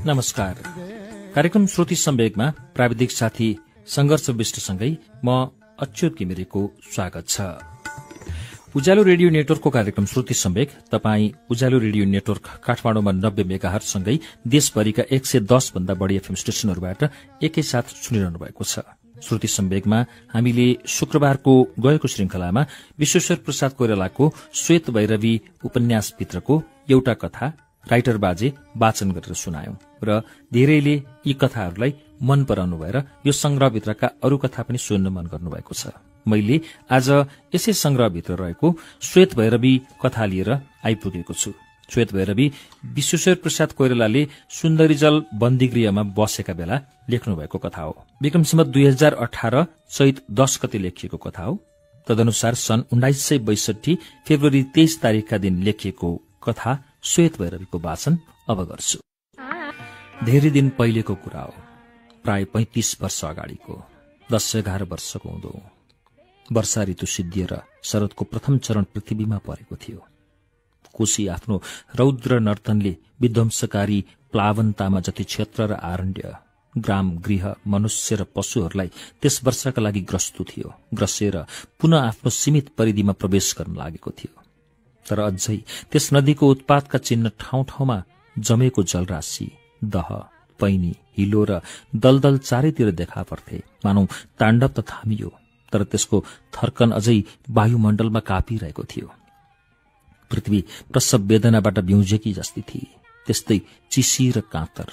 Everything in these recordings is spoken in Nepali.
नमस्कार। कार्यक्रम श्रुति सम्वेकमा प्राविधिक साथी संघर्ष विष्टसँगै म अच्युत घिमिरेको स्वागत छ। उज्यालो रेडियो नेटवर्कको कार्यक्रम श्रुति सम्वेक तपाई उज्यालो रेडियो नेटवर्क काठमाडौँमा 90 मेगाहर्ज सँगै देशभरिका 110 भन्दा बढ़ी एफएम स्टेशनहरूबाट एकैसाथ सुनिरहनु भएको छ। श्रुति सम्वेकमा हामीले शुक्रबारको गएको श्रृंखलामा विश्वेश्वर प्रसाद कोइरालाको श्वेत भैरवी उपन्यासभित्रको एउटा कथा राइटर बाजे वाचन गरेर सुनायौं र धेरैले यी कथाहरूलाई मन पराउनु भएर यो संग्रहभित्रका अरू कथा पनि सुन्न मन गर्नुभएको छ। मैले आज यसै संग्रहभित्र रहेको श्वेत भैरवी कथा लिएर आइपुगेको छु। श्वेत भैरवी विश्वेश्वर प्रसाद कोइरालाले सुन्दरीजल बन्दीगृहमा बसेका बेला लेख्नु भएको कथा हो। विक्रमसम्वत 2018 चैत 10 गते लेखिएको कथा हो। तदनुसार सन् 1962 फेब्रुअरी 23 तारिकका दिन लेखिएको कथा श्वेत भैरवीको वाचन अब गर्छु। धेरै दिन पहिलेको कुरा हो, प्राय 35 वर्ष अगाडिको। 10-11 वर्षको हुँदो वर्षा ऋतु सिद्धिएर शरदको प्रथम चरण पृथ्वीमा परेको थियो। कोशी आफ्नो रौद्र नर्तनले विध्वंसकारी प्लावनतामा जति क्षेत्र र आरण्य, ग्राम, गृह, मनुष्य र पशुहरूलाई त्यस वर्षका लागि ग्रस्तु थियो, ग्रसेर पुनः आफ्नो सीमित परिधिमा प्रवेश गर्न लागेको थियो। तर अझै त्यस नदीको उत्पातका चिन्ह ठाउँ ठाउँमा जमेको जलराशि, दह, पैनी, हिलो र दलदल चारैतिर देखा पर्थे। मानौ ताण्डव त थामियो, तर त्यसको थर्कन अझै वायुमण्डलमा कापिरहेको थियो। पृथ्वी प्रसव वेदनाबाट बिउजेकी जस्ती थिए, त्यस्तै चिसी र काँतर।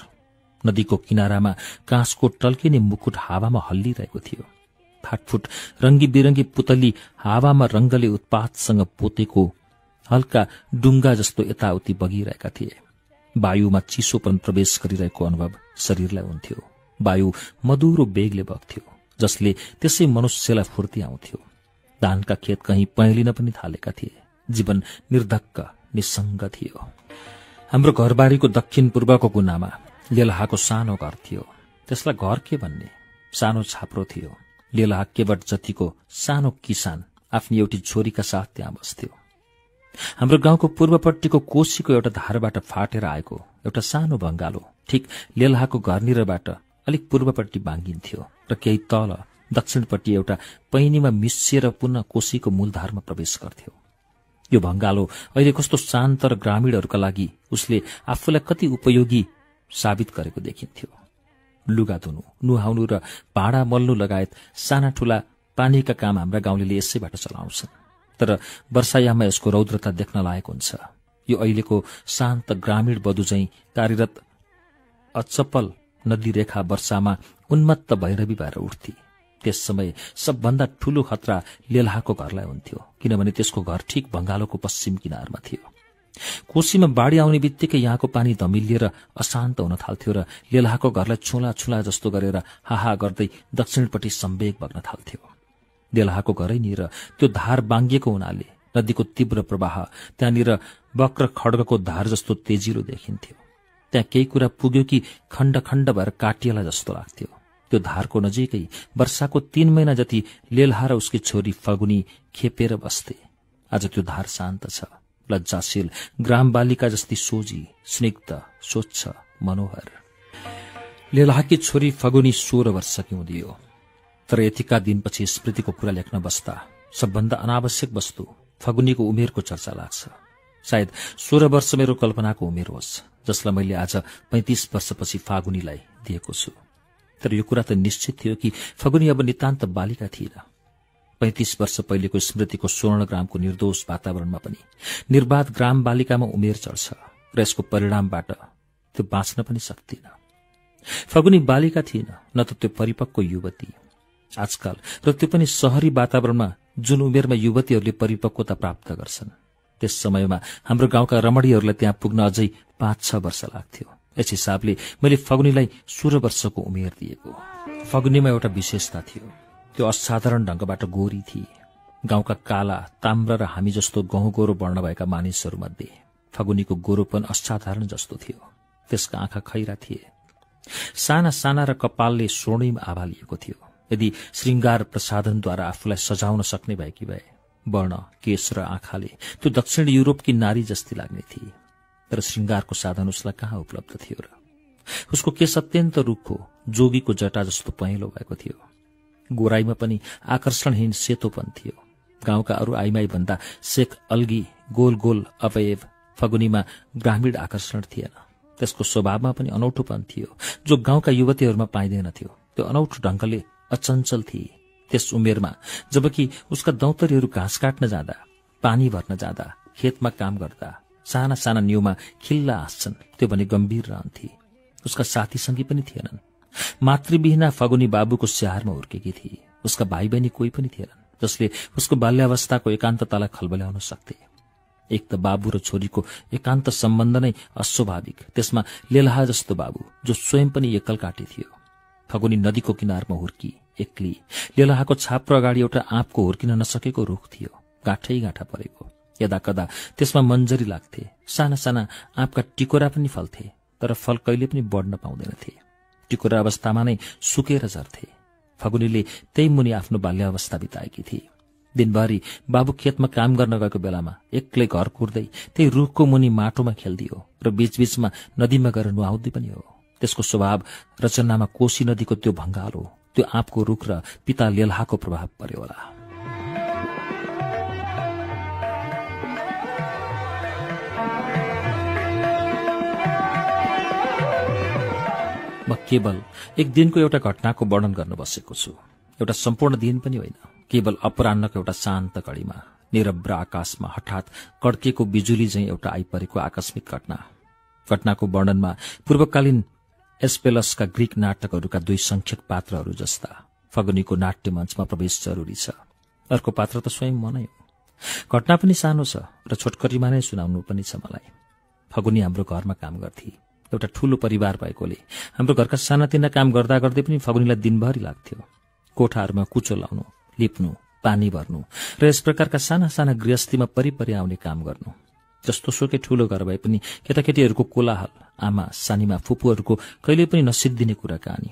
नदीको किनारामा काँसको टल्किने मुकुट हावामा हल्लिरहेको थियो। फाटफुट रंगी बिरंगी पुतली हावामा रंगले उत्पातसँग पोतेको हल्का डुङ्गा जस्तो यताउति बगिरहेका थिए। वायुमा चिसोपन प्रवेश गरिरहेको अनुभव शरीरलाई हुन्थ्यो। वायु मधुरो बेगले बग्थ्यो, जसले त्यसै मनुष्यलाई फुर्ती आउँथ्यो। धानका खेत कहीँ पहेलिन पनि थालेका थिए। जीवन निर्धक्क निसंग थियो। हाम्रो घरबारीको दक्षिण पूर्वको कुनामा लेलहाको सानो घर थियो। त्यसलाई घर के भन्ने, सानो छाप्रो थियो। लेलहा केवट जतिको सानो किसान आफ्नी एउटी छोरीका साथ त्यहाँ बस्थ्यो। हाम्रो गाउँको पूर्वपट्टिको कोशीको एउटा धारबाट फाटेर आएको एउटा सानो भंगालो ठीक लेलहाको घरनिरबाट अलिक पूर्वपट्टि बाङ्गिन्थ्यो र केही तल दक्षिणपट्टि एउटा पैनीमा मिसिएर पुनः कोशीको मूलधारमा प्रवेश गर्थ्यो। यो भंगालो अहिले कस्तो शान्त र ग्रामीणहरूका लागि उसले आफूलाई कति उपयोगी साबित गरेको देखिन्थ्यो। लुगा धुनु, नुहाउनु र भाँडा मल्नु लगायत साना ठूला पानीका काम हाम्रा गाउँलेले यसैबाट चलाउँछन्। तर वर्षायाममा यसको रौद्रता देख्न लायक हुन्छ। यो अहिलेको शान्त ग्रामीण बधु झैं कार्यरत अचपल नदी रेखा वर्षामा उन्मत्त भैरवी भएर उठ्थी। त्यस समय सबभन्दा ठूलो खतरा लेलहाको घरलाई हुन्थ्यो, किनभने त्यसको घर ठीक भंगालोको पश्चिम किनारमा थियो। कोशीमा बाढ़ी आउने बित्तिकै यहाँको पानी धमिलिएर अशान्त हुन थाल्थ्यो र लेलहाको घरलाई छुला छुला जस्तो गरेर हाहा गर्दै दक्षिणपट्टि सम्वेग बग्न थाल्थ्यो। लेलहाको घरैनिर त्यो धार बाङ्गिएको हुनाले नदीको तीव्र प्रवाह त्यहाँनिर वक्र खड्गको धार जस्तो तेजिलो देखिन्थ्यो। त्यहाँ केही कुरा पुग्यो कि खण्ड खण्ड भएर काटिएला जस्तो लाग्थ्यो। त्यो धारको नजिकै वर्षाको 3 महिना जति लेलहा र उसकी छोरी फगुनी खेपेर बस्थे। आज त्यो धार शान्त छ, लज्जाशील ग्राम बालिका जस्ती सोझी, स्निग्ध, स्वच्छ, मनोहर। लेलहाकी छोरी फगुनी 16 वर्षकी हुँदी हो। तर यतिका दिनपछि स्मृतिको कुरा लेख्न बस्दा सबभन्दा अनावश्यक वस्तु फगुनीको उमेरको चर्चा लाग्छ। सायद 16 वर्ष मेरो कल्पनाको उमेर होस्, जसलाई मैले आज 35 वर्षपछि फागुनीलाई दिएको छु। तर यो कुरा त निश्चित थियो कि फगुनी अब नितान्त बालिका थिएन। 35 वर्ष पहिलेको स्मृतिको स्वर्णग्रामको निर्दोष वातावरणमा पनि निर्वाध ग्राम बालिकामा उमेर चढ्छ र यसको परिणामबाट त्यो बाँच्न पनि सक्दिन। फगुनी बालिका थिएन, न त त्यो परिपक्व युवती। आजकल र त्यो पनि शहरी वातावरणमा जुन उमेरमा युवतीहरूले परिपक्वता प्राप्त गर्छन्, त्यस समयमा हाम्रो गाउँका रमणीहरूलाई त्यहाँ पुग्न अझै 5-6 वर्ष लाग्थ्यो। यस हिसाबले मैले फगुनीलाई 16 वर्षको उमेर दिएको। फगुनीमा एउटा विशेषता थियो, त्यो असाधारण ढंगबाट गोरी थिए। गाउँका काला, ताम्र र हामी जस्तो गहुँ गोरो वर्ण भएका मानिसहरूमध्ये फगुनीको गोरोपन असाधारण जस्तो थियो। त्यसका आँखा खैरा थिए, साना साना र कपालले स्वर्णिम आभा लिएको थियो। यदि श्रृंगार प्रसाधनद्वारा आफूलाई सजाउन सक्ने भएकी भए वर्ण, केश र आँखाले त्यो दक्षिण युरोपकी नारी जस्ती लाग्ने थिए। तर श्रृंगारको साधन उसलाई कहाँ उपलब्ध थियो र? उसको केश अत्यन्त रुखो, जोगीको जटा जस्तो पहेँलो भएको थियो। गोराईमा पनि आकर्षणहीन सेतोपन थियो। गाउँका अरू आइमाई भन्दा शेख अलगी गोल गोल अवयव, फगुनीमा ग्रामीण आकर्षण थिएन। त्यसको स्वभावमा पनि अनौठोपन थियो जो गाउँका युवतीहरूमा पाइँदैनथ्यो। त्यो अनौठो ढंगले अचञ्चल थिए। त्यस उमेरमा जबकि उसका दौतरीहरू घाँस काट्न जाँदा, पानी भर्न जाँदा, खेतमा काम गर्दा साना साना न्यूमा खिल्ला हाँस्छन्, त्यो भने गम्भीर रहन्थे। उसका साथीसंगी पनि थिएनन्। मातृविहीना फगुनी बाबुको स्याहारमा हुर्केकी थिए। उसका भाइ बहिनी कोही पनि थिएनन् जसले उसको बाल्यावस्थाको एकान्ततालाई खलबल्याउन सक्थे। एक त बाबु र छोरीको एकान्त सम्बन्ध नै अस्वाभाविक, त्यसमा लेलहा जस्तो बाबु जो स्वयं पनि एकल काटे थियो। फगुनी नदीको किनारमा हुर्की, एक्ली। लेलहाको छाप्रो अगाडि एउटा आँपको हुर्किन नसकेको रुख थियो, गाँठै गाँठा परेको। यदाकदा त्यसमा मन्जरी लाग्थे। साना साना आँपका टिकोरा पनि फल्थे, तर फल कहिले पनि बढ्न पाउँदैनथे। टिकोरा अवस्थामा नै सुकेर झर्थे। फगुनीले त्यही मुनि आफ्नो बाल्यावस्था बिताएकी थिए। दिनभरि बाबु खेतमा काम गर्न गएको बेलामा एक्लै घर कुर्दै त्यही रुखको मुनि माटोमा खेल्दियो र बीचबीचमा नदीमा गएर नुहाउँदै पनि हो। त्यसको स्वभाव रचनामा कोशी नदीको त्यो भंगालो, त्यो आँपको रुख र पिता लेलहाको प्रभाव पर्यो होला। म केवल एक दिनको एउटा घटनाको वर्णन गर्न बसेको छु। एउटा सम्पूर्ण दिन पनि होइन, केवल अपराह्नको एउटा शान्त घडीमा निरब्र आकाशमा हठात कड्केको बिजुली झैं एउटा आइपरेको आकस्मिक घटना। घटनाको वर्णनमा पूर्वकालीन एस्पेलसका ग्रीक नाटकहरूका दुई संख्यक पात्रहरू जस्ता फगुनीको नाट्य मञ्चमा प्रवेश जरुरी छ। अर्को पात्र त स्वयं म नै हो। घटना पनि सानो छ र छोटकरीमा नै सुनाउनु पनि छ मलाई। फगुनी हाम्रो घरमा काम गर्थे। एउटा ठूलो परिवार भएकोले हाम्रो घरका सानातिना काम गर्दा गर्दै पनि फगुनीलाई दिनभरि लाग्थ्यो। कोठाहरूमा कुचो लाउनु, लिप्नु, पानी भर्नु र यस प्रकारका साना साना गृहस्थीमा परिपरि आउने काम गर्नु। जस्तो सोकै ठूलो घर भए पनि केटाकेटीहरूको कोलाहल, आमा सानीमा फुपूहरूको कहिले पनि नसिद्धिने कुरा कहानी,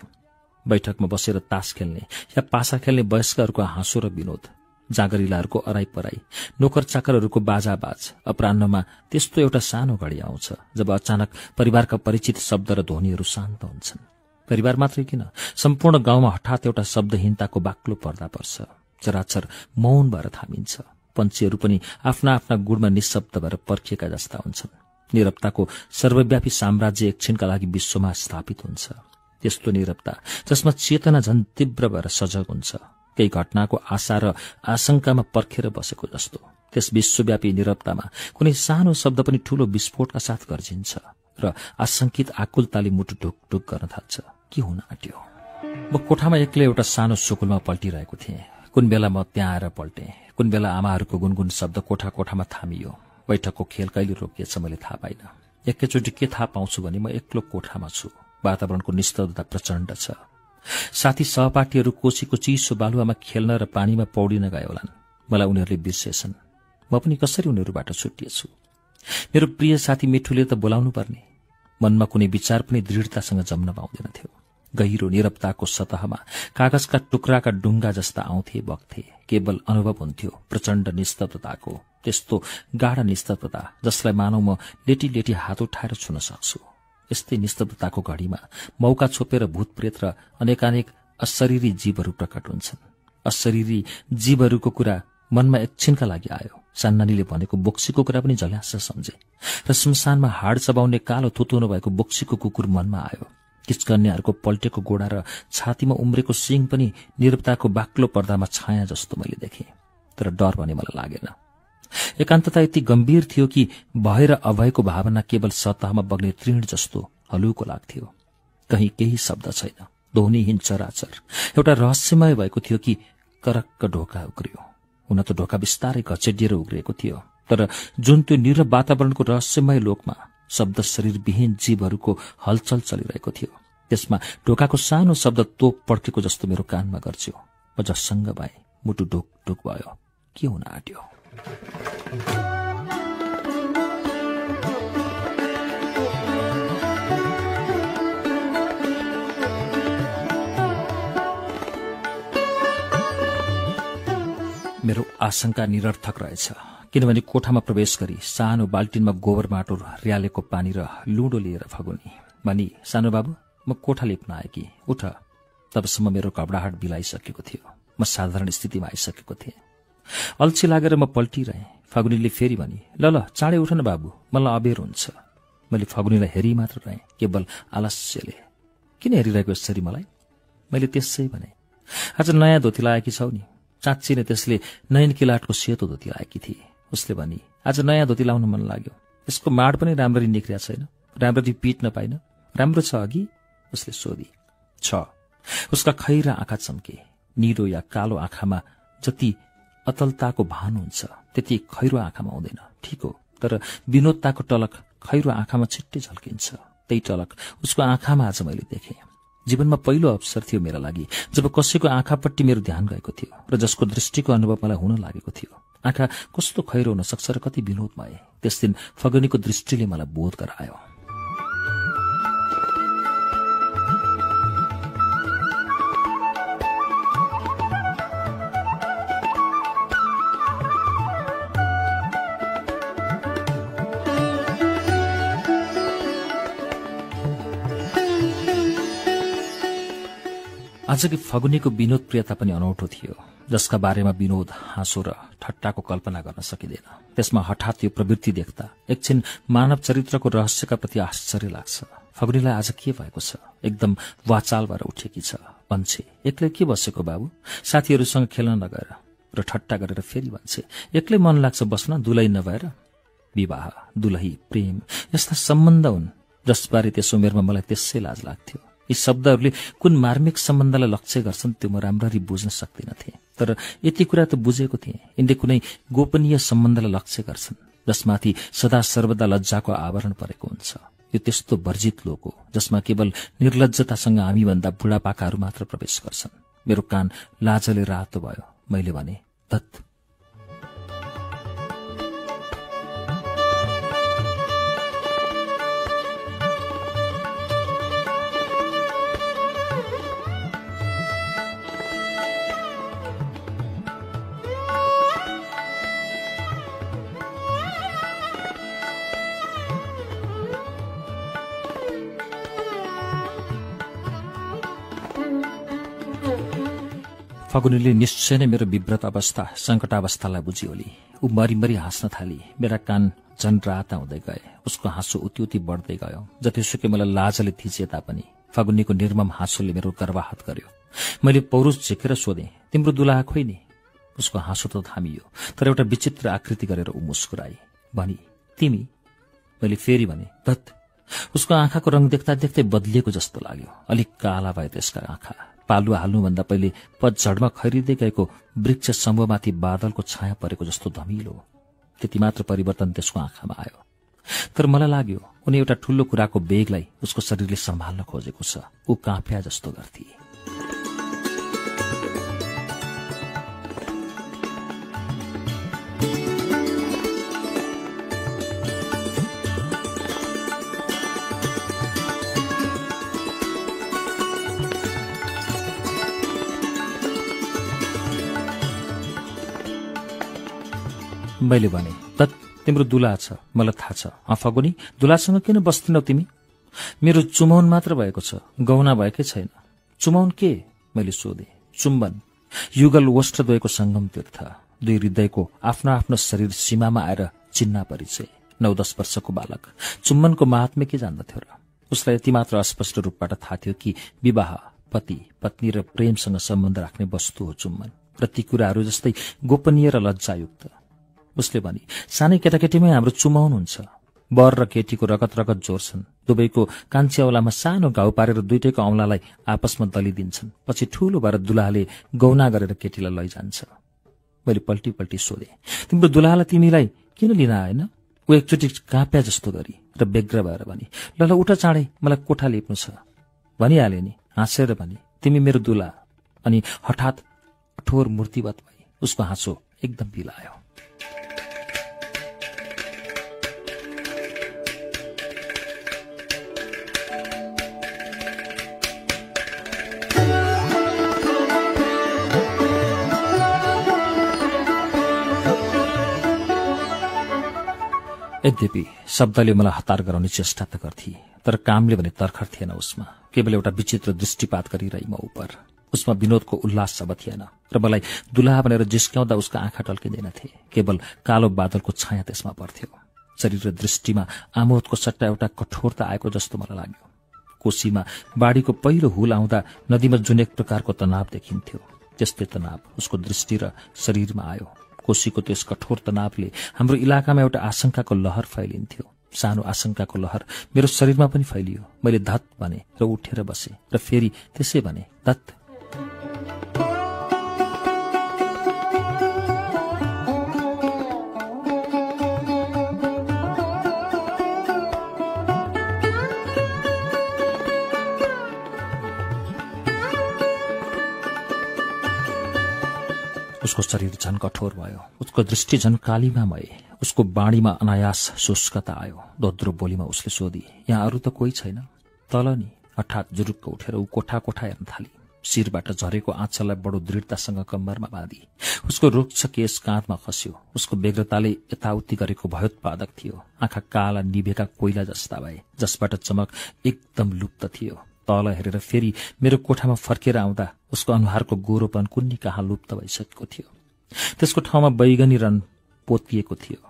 बैठकमा बसेर तास खेल्ने या पासा खेल्ने वयस्कहरूको हाँसो र विनोद, जागरिलाहरूको अराई पराई, नोकर चाकरहरूको बाजाबाज। अपराह्नमा त्यस्तो एउटा सानो घडी आउँछ जब अचानक परिवारका परिचित शब्द र ध्वनिहरू शान्त हुन्छन्। परिवार मात्रै किन, सम्पूर्ण गाउँमा हठात एउटा शब्दहीनताको बाक्लो पर्दा पर्छ। चराचर मौन भएर थामिन्छ। पन्छीहरू पनि आफ्ना आफ्ना गुणमा निशब्द भएर पर्खिएका जस्ता हुन्छन्। निरवताको सर्वव्यापी साम्राज्य एकछिनका लागि विश्वमा स्थापित हुन्छ। त्यस्तो निरवता जसमा चेतना झन् तीव्र भएर सजग हुन्छ, केही घटनाको आशा र आशंकामा पर्खेर बसेको जस्तो। त्यस विश्वव्यापी निरवतामा कुनै सानो शब्द पनि ठूलो विस्फोटका साथ गर्जिन्छ र आशंकित आकुलताले मुटु ढुकढुक गर्न थाल्छ। के हुन आँट्यो? म कोठामा एक्लै एउटा सानो सुकुलमा पल्टिरहेको थिएँ। कुन बेला म त्यहाँ आएर पल्टेँ, कुन बेला आमाहरूको गुनगुन शब्द कोठा कोठामा थामियो। बैठकको खेल कहिले रोकिएछ मैले थाहा पाइन। एकैचोटि के थाहा पाउँछु भने म एक्लो कोठामा छु। वातावरणको निस्तब्धता प्रचण्ड छ। साथी सहपाठीहरू कोशीको चिसो बालुवामा खेल्न र पानीमा पौडिन गए होलान्। मलाई उनीहरूले बिर्सेछन्। म पनि कसरी उनीहरूबाट छुटिएछु। मेरो प्रिय साथी मिठुले त बोलाउनु पर्ने। मनमा कुनै विचार पनि दृढतासँग जम्न पाउँदैनथ्यो। गहिरो निरवताको सतहमा कागजका टुक्राका डुङ्गा जस्ता आउँथे बग्थे। केवल अनुभव हुन्थ्यो प्रचण्ड निस्तब्धताको, त्यस्तो गाढा निस्तब्धता जसलाई मानव म लेटी लेटी हात उठाएर छुन सक्छु। यस्तै निस्तब्धताको घडीमा मौका छोपेर भूतप्रेत र अनेकानेक अशरीरी जीवहरू प्रकट हुन्छन्। अशरीरी जीवहरूको कुरा मनमा एकछिनका लागि आयो। सान्नानीले भनेको बोक्सीको कुरा पनि झल्यास सम्झे र श्मशानमा हाड चबाउने कालो थुतुनो भएको बोक्सीको कुकुर मनमा आयो। किचकन्याहरूको पल्टेको गोडा र छातीमा उम्रेको सिङ पनि निरवताको बाक्लो पर्दामा छाया जस्तो मैले देखेँ। तर डर भने मलाई लागेन। एकान्तता यति गम्भीर थियो कि भएर अभयको भावना केवल सतहमा बग्ने तृण जस्तो हलुको लाग्थ्यो। कहीँ केही शब्द छैन, ध्वनिहीन चराचर। एउटा रहस्यमय भएको थियो कि करक्क ढोका उग्रियो। हुन त ढोका बिस्तारै घचेटिएर उग्रिएको थियो, तर जुन त्यो नीरव वातावरणको रहस्यमय लोकमा शब्द शरीरविहीन जीवहरूको हलचल चलिरहेको थियो, त्यसमा ढोकाको सानो शब्द तोप पड्केको जस्तो मेरो कानमा गर्छ्यो। म झस्सङ्ग भएँ, मुटु ढुक ढुक भयो। के हुन आँट्यो? मेरो आशंका निरर्थक रहेछ, किनभने कोठामा प्रवेश गरी सानो बाल्टिनमा गोबर माटो र्यालेको पानी र लुडो लिएर फगुनी भनी सानो बाबु म कोठा लिप्न आए कि उठ। तबसम्म मेरो घबराहट बिलाइसकेको थियो। म साधारण स्थितिमा आइसकेको थिएँ। अल्छी लागेर म पल्टिरहेँ। फगुनीले फेरि भनी ल ल चाँडै उठ न बाबु, मलाई अबेर हुन्छ। मैले फगुनीलाई हेरी मात्र रहेँ, केवल आलस्यले। किन हेरिरहेको यसरी मलाई? मैले त्यसै भने आज नयाँ धोती लाएकी छौ नि? चाँच्ची नै त्यसले नयन किलाटको सेतो धोती लाएकी थिए। उसले भनी आज नयाँ धोती लाउन मन लाग्यो। यसको माड पनि राम्ररी निक्रिया छैन, राम्ररी पिट्न पाइन। राम्रो छ अघि? उसले सोधी। छ। उसका खैरा आँखा चम्के। निलो या कालो आँखामा जति अतलताको भान हुन्छ त्यति खैरो आँखामा हुँदैन। ठिक हो, तर विनोदताको टलक खैरो आँखामा छिट्टै झल्किन्छ। त्यही टलक उसको आँखामा आज मैले देखेँ। जीवनमा पहिलो अवसर थियो मेरा लागि जब कसैको आँखापट्टि मेरो ध्यान गएको थियो र जसको दृष्टिको अनुभव मलाई हुन लागेको थियो। आँखा कस्तो खैरो हुन सक्छ र कति विनोदमय। त्यस दिन फगुनीको दृष्टिले मलाई बोध गरायो। आजकी फगुनीको विनोद प्रियता पनि अनौठो थियो, जसका बारेमा विनोद, हाँसो र ठट्टाको कल्पना गर्न सकिँदैन। त्यसमा हठात यो प्रवृत्ति देख्दा एकछिन मानव चरित्रको रहस्यका प्रति आश्चर्य लाग्छ। फगुनीलाई आज के भएको छ? एकदम वाचाल भएर उठेकी छ। भन्छे एक्लै के बसेको बाबु, साथीहरूसँग खेल्न नगएर। र ठट्टा गरेर फेरि भन्छे एक्लै मन लाग्छ बस्न, दुलही नभएर। विवाह, दुलही, प्रेम यस्ता सम्बन्ध हुन् जसबारे त्यस उमेरमा मलाई त्यसै लाज लाग्थ्यो। यी शब्दहरूले कुन मार्मिक सम्बन्धलाई लक्ष्य गर्छन् त्यो म राम्ररी बुझ्न सक्दिनथे। तर यति कुरा त बुझेको थिएँ, यिनले कुनै गोपनीय सम्बन्धलाई लक्ष्य गर्छन् जसमाथि सदा सर्वदा लज्जाको आवरण परेको हुन्छ। यो त्यस्तो वर्जित लोक हो जसमा केवल निर्लज्जतासँग हामीभन्दा बुढापाकाहरू मात्र प्रवेश गर्छन्। मेरो कान लाजले रातो भयो। मैले भने धत्। फगुनीले निश्चय नै मेरो विव्रत अवस्था, संकटावस्थालाई बुझियोली। ऊ मरिमरि हाँस्न थाली। मेरा कान झन् राता हुँदै गए। उसको हाँसो उति उति बढ्दै गयो। जतिसुकै मलाई लाजले थिचे तापनि फगुनीको निर्मम हाँसोले मेरो गर्वाहत गर्यो। मैले पौरुष झिकेर सोधेँ, तिम्रो दुलाहा खोइ नि? उसको हाँसो त थामियो, तर एउटा विचित्र आकृति गरेर ऊ मुस्कुराई। भनी तिमी? मैले फेरि भने धत्। उसको आँखाको रङ देख्दा देख्दै बदलिएको जस्तो लाग्यो। अलिक काला भयो त्यसका आँखा। पालुवा हाल्नुभन्दा पहिले पतझडमा खैरिँदै गएको वृक्ष समूहमाथि बादलको छाया परेको जस्तो धमिलो। त्यति मात्र परिवर्तन त्यसको आँखामा आयो। तर मलाई लाग्यो उनी एउटा ठूलो कुराको बेगलाई उसको शरीरले सम्हाल्न खोजेको छ। ऊ काँप्या जस्तो गर्थे। मैले भने तत् तिम्रो दुला छ, मलाई थाहा छ। फगुनी, दुलासँग किन बस्दैनौ तिमी? मेरो चुमाउन मात्र भएको छ, गौना भएकै छैन। चुमाउन के? मैले सोधे। चुम्बन, युगल वस्त्रद्वयको संगम तीर्थ, दुई हृदयको आफ्नो आफ्नो शरीर सीमामा आएर चिन्ना परिचय। 9-10 वर्षको बालक चुम्बनको महात्म्य के जान्दथ्यो र? उसलाई यति मात्र अस्पष्ट रूपबाट थाहा थियो कि विवाह, पति पत्नी र प्रेमसँग सम्बन्ध राख्ने वस्तु हो चुम्बन, र ती कुराहरू जस्तै गोपनीय र लज्जायुक्त। उसले भनी सानै केटाकेटीमै हाम्रो चुमाउन हुन्छ। वर र केटीको रगत रगत जोड्छन्। दुवैको कान्छी औलामा सानो घाउ पारेर दुईटैको औंलालाई आपसमा दलिदिन्छन्। पछि ठूलो भएर दुलाहाले गौना गरेर केटीलाई लैजान्छ। मैले पल्टी पल्टी सोधे, तिम्रो दुलाहालाई तिमीलाई किन लिन आएन? ऊ एकचोटि काँप्या जस्तो गरी र व्यग्र भएर भनी ल ल उठ चाँडै, मलाई कोठा लिप्नु छ। भनिहाले नि, हाँसेर भनी तिमी मेरो दुला। अनि हठात कठोर मूर्तिवत भई उसको हाँसो एकदम बिलायो। यद्यपि शब्दले मलाई हतार गराउने चेष्टा त गर्थे, तर कामले भने तर्खर थिएन उसमा। केवल एउटा विचित्र दृष्टिपात गरिरही म उपर। उसमा विनोदको उल्लास सब थिएन र मलाई दुलाहा भनेर जिस्क्याउँदा उसका आँखा टल्किँदैनथे। केवल कालो बादलको छाया त्यसमा पर्थ्यो। शरीर र दृष्टिमा आमोदको सट्टा एउटा कठोरता आएको जस्तो मलाई लाग्यो। कोशीमा बाढीको पहिलो हुल आउँदा नदीमा जुन एक प्रकारको तनाव देखिन्थ्यो, त्यस्तै तनाव उसको दृष्टि र शरीरमा आयो। कोशीको त्यस कठोर तनावले हाम्रो इलाकामा एउटा आशंकाको लहर फैलिन्थ्यो। सानो आशंकाको लहर मेरो शरीरमा पनि फैलियो। मैले धत भने र उठेर बसे र फेरि त्यसै भने धत। उसको शरीर झन कठोर भयो। उसको दृष्टि झन कालीमामय। उसको बाणीमा अनायास शुष्कता आयो। दोद्रो बोलीमा उसले सोधी, यहाँ अरू त कोही छैन? तल नि। हठात जुरुक्क उठेर ऊ कोठा कोठा हेर्न थाली। शिरबाट झरेको आँचललाई बडो दृढतासँग कम्मरमा बाँधी। उसको रुक्ष केश काँधमा खस्यो। उसको बेग्रताले यताउति गरेको भयोत्पादक थियो। आँखा काला निभेका कोइला जस्ता भए, जसबाट चमक एकदम लुप्त थियो। तल हेरेर फेरि मेरो कोठामा फर्केर आउँदा उसको अनुहारको गोरोपन कुन्नी कहाँ लुप्त भइसकेको थियो। त्यसको ठाउँमा बैगनी रन पोतिएको थियो।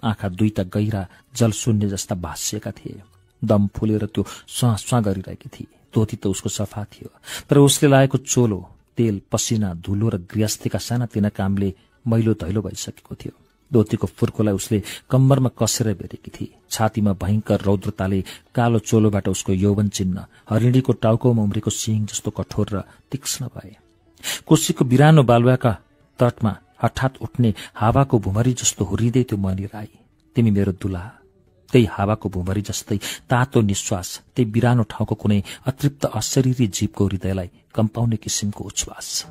आँखा दुईटा गहिरा जलशून्य जस्ता भाँसिएका थिए। दम फुलेर त्यो स्वाँ स्वाँ गरिरहेकी थिए। धोती त उसको सफा थियो, तर उसले लाएको चोलो, तेल, पसिना, धुलो र गृहस्थीका सानातिना कामले मैलो धैलो भइसकेको थियो। धोतीको फुर्कोलाई उसले कम्मरमा कसेर बेरेकी थिए। छातीमा भयंकर रौद्रताले कालो चोलोबाट उसको यौवन चिन्ह हरिणीको टाउकोमा उम्रेको सिंह जस्तो कठोर र तीक्ष्ण भए। कोशीको बिरानो बालुवाका तटमा हठात उठ्ने हावाको भुमरी जस्तो हुरिँदै त्यो मनिर आई। तिमी मेरो दुलाहा। त्यही हावाको भुमरी जस्तै तातो निश्वास, त्यही बिरानो ठाउँको कुनै अतृप्त अशरीरी जीवको हृदयलाई कम्पाउने किसिमको उच्छ्वास।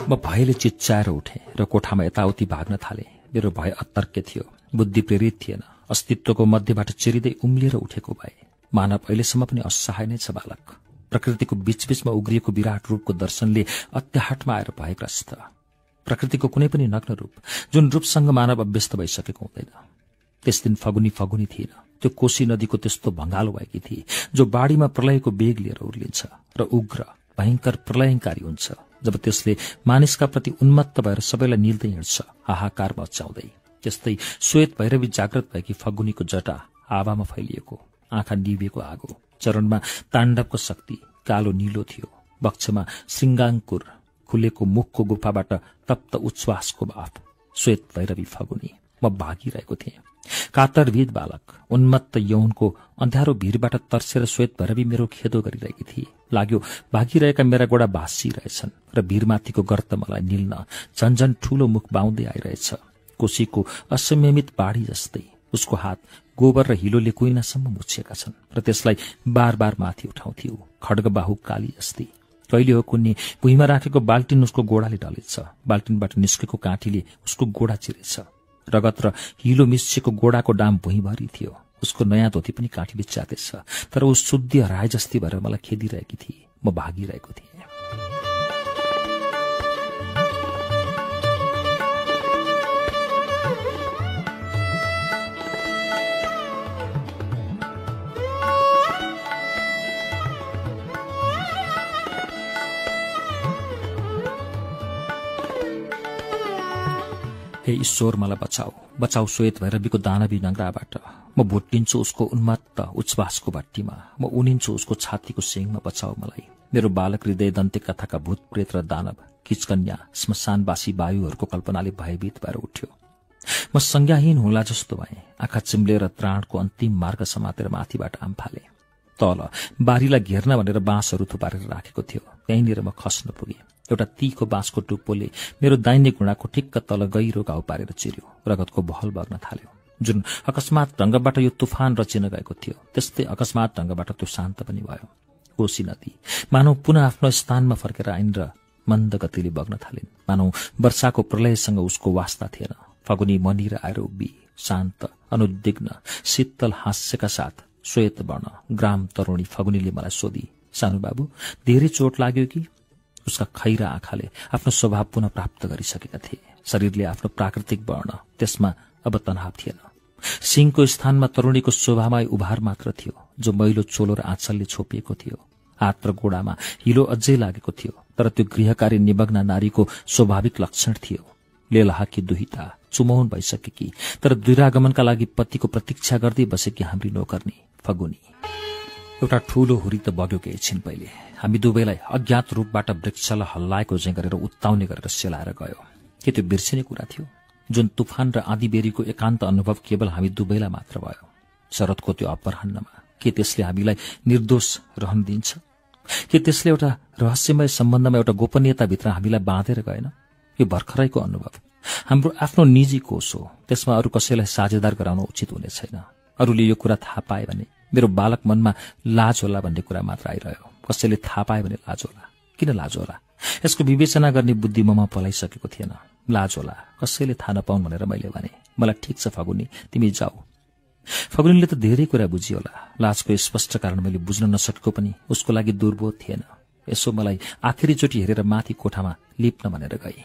म भयले चिच्चाएर उठे र कोठामा यताउति भाग्न थाले। मेरो भय अतर्क्य थियो, बुद्धि प्रेरित थिएन। अस्तित्वको मध्यबाट चिरिँदै उम्लिएर उठेको भए। मानव अहिलेसम्म पनि असहाय नै छ बालक। प्रकृतिको बीचबीचमा उग्रिएको विराट रूपको दर्शनले अत्याहटमा आएर भयग्रस्त। प्रकृतिको कुनै पनि नग्न रूप, जुन रूपसँग मानव अभ्यस्त भइसकेको हुँदैन। त्यस दिन फगुनी थिएन। त्यो कोशी नदीको त्यस्तो भंगालो भएकी थिए जो बाढीमा प्रलयको बेग लिएर उर्लिन्छ र उग्र भयंकर प्रलयकारी हुन्छ जब त्यसले मानिसका प्रति उन्मत्त भएर सबैलाई निल्दै हिँड्छ, हाहाकार मचाउँदै। त्यस्तै श्वेत भैरवी जागृत भएकी फगुनीको जटा हावामा फैलिएको, आँखा निभिएको आगो, चरणमा ताण्डवको शक्ति, कालो नीलो थियो, वक्षमा श्रृंगाङ्कुर, खुलेको मुखको गुफाबाट तप्त उच्छ्वासको भाव। श्वेत भैरवी फगुनी। म भागिरहेको थिएँ। कातरविद बालक, उन्मत्त यौनको अन्ध्यारो भीरबाट तर्सेर श्वेत भैरवी मेरो खेदो गरिरहेकी थिए। लाग्यो भागिरहेका मेरा गोडा भाँसिरहेछन् र भीरमाथिको गर्त मलाई निल्न झन्झन ठूलो मुख बाउँदै आइरहेछ। कोशीको असंयमित बाढी जस्तै उसको हात गोबर र हिलोले कुइनासम्म मुछिएका छन् र त्यसलाई बार बार माथि उठाउँथ्यो, खड्गबाहु काली जस्तै। कहिले हो कुन्नी भुइँमा राखेको बाल्टिन उसको गोडाले ढलेछ। बाल्टिनबाट निस्केको काँटीले उसको गोडा चिरेछ। रगत र हिलो मिसिएको गोडाको डाम भुइँभरि थियो। उसको नयाँ धोती पनि काँटीले च्यातेछ, तर ऊ शुद्धि हराए जस्ती भएर मलाई खेदिरहेकी थिए। म भागिरहेको थिएँ। हे ईश्वर, मलाई बचाऊ श्वेत भैरवीको दानवी नङ्ग्राबाट। म भुट्टिन्छु उसको उन्मत्त उच्छ्वासको भट्टीमा। म उनिन्छु उसको छातीको सिङमा। बचाऊ मलाई। मेरो बालक हृदय दन्ते कथाका भूत प्रेत र दानव, किचकन्या, श्मशानवासी वायुहरूको कल्पनाले भयभीत भएर उठ्यो। म संज्ञाहीन होला जस्तो भएँ। आँखा चिम्लेर त्राणको अन्तिम मार्ग समातेर माथिबाट आम फाले। तल बारीलाई घेर्न भनेर बाँसहरू थुपारेर राखेको थियो। त्यहीँनिर म खस्न पुगेँ। एउटा तीखो बाँसको टुप्पोले मेरो दाहिने घुँडाको ठिक्क तल गहिरो घाउ पारेर चिर्यो। रगतको बहल बग्न थाल्यो। जुन अकस्मात ढंगबाट यो तुफान रचिन गएको थियो, त्यस्तै अकस्मात ढंगबाट त्यो शान्त पनि भयो। कोशी नदी मानव पुनः आफ्नो स्थानमा फर्केर आइन् र मन्द गतिले बग्न थालिन्। मानव वर्षाको प्रलयसँग उसको वास्ता थिएन। फगुनी मनिर आएर उभि, शान्त, अनुद्विग्न, शीतल हास्यका साथ श्वेत वर्ण ग्राम तरुणी फगुनीले मलाई सोधी, सानो बाबु धेरै चोट लाग्यो कि? उसका खैरा आँखाले आफ्नो स्वभाव पुनः प्राप्त गरिसकेका थिए। शरीरले आफ्नो प्राकृतिक वर्ण, त्यसमा अब तनाव थिएन। सिंहको स्थानमा तरुणीको शोभामय उभार मात्र थियो, जो मैलो चोलो र आँचलले छोपिएको थियो। हात र गोडामा हिलो अझै लागेको थियो, तर त्यो गृहकारी निमग्न नारीको स्वाभाविक लक्षण थियो। लेलहाकी दुहिता चुमौन भइसकेकी, तर दुरागमनका लागि पतिको प्रतीक्षा गर्दै बसेकी हाम्री नोकर्नी फगुनी। एउटा ठूलो हुरी त बग्यो केही छिन पहिले। हामी दुवैलाई अज्ञात रूपबाट वृक्षलाई हल्लाएको चाहिँ गरेर उत्ताउने गरेर सेलाएर गयो। के त्यो बिर्सिने कुरा थियो? जुन तुफान र आँधीबेरीको एकान्त अनुभव केवल हामी दुवैलाई मात्र भयो। शरदको त्यो अपराह्नमा के त्यसले हामीलाई निर्दोष रहन दिन्छ? के त्यसले एउटा रहस्यमय सम्बन्धमा एउटा गोपनीयताभित्र हामीलाई बाँधेर गएन? यो भर्खरैको अनुभव हाम्रो आफ्नो निजी कोष हो। त्यसमा अरू कसैलाई साझेदार गराउन उचित हुने छैन। अरूले यो कुरा थाहा पाए भने मेरो बालक मनमा लाज होला भन्ने कुरा मात्र आइरह्यो। कसैले थाहा पाए भने लाज होला। किन लाज होला? यसको विवेचना गर्ने बुद्धि ममा पलाइसकेको थिएन। लाज होला, कसैले थाहा नपाउन् भनेर मैले भने। मलाई ठिक छ फगुनी, तिमी जाऊ। फगुनीले त धेरै कुरा बुझियो होला। लाजको स्पष्ट कारण मैले बुझ्न नसकेको पनि उसको लागि दुर्बोध थिएन। यसो मलाई आखिरीचोटि हेरेर माथि कोठामा लिप्न भनेर गई।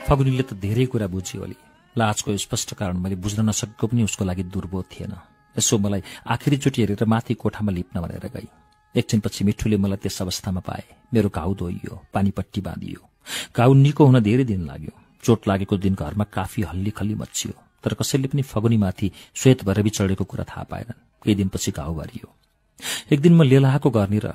फगुनीले त धेरै कुरा बुझियो होला। लाजको स्पष्ट कारण मैले बुझ्न नसकेको पनि उसको लागि दुर्बोध थिएन। यसो मलाई आखिरीचोटि हेरेर माथि कोठामा लिप्न भनेर गई। एकछिनपछि मिठुले मलाई त्यस अवस्थामा पाए। मेरो घाउ धोइयो, पानीपट्टी बाँधियो। घाउ निको हुन धेरै दिन लाग्यो। चोट लागेको दिन घरमा काफी हल्ली खल्ली मच्चियो, तर कसैले पनि फगुनीमाथि श्वेत भैरवी चढेको कुरा थाहा पाएनन्। केही दिनपछि घाउ भरियो। एक दिन म लेलाहाको गर्ने र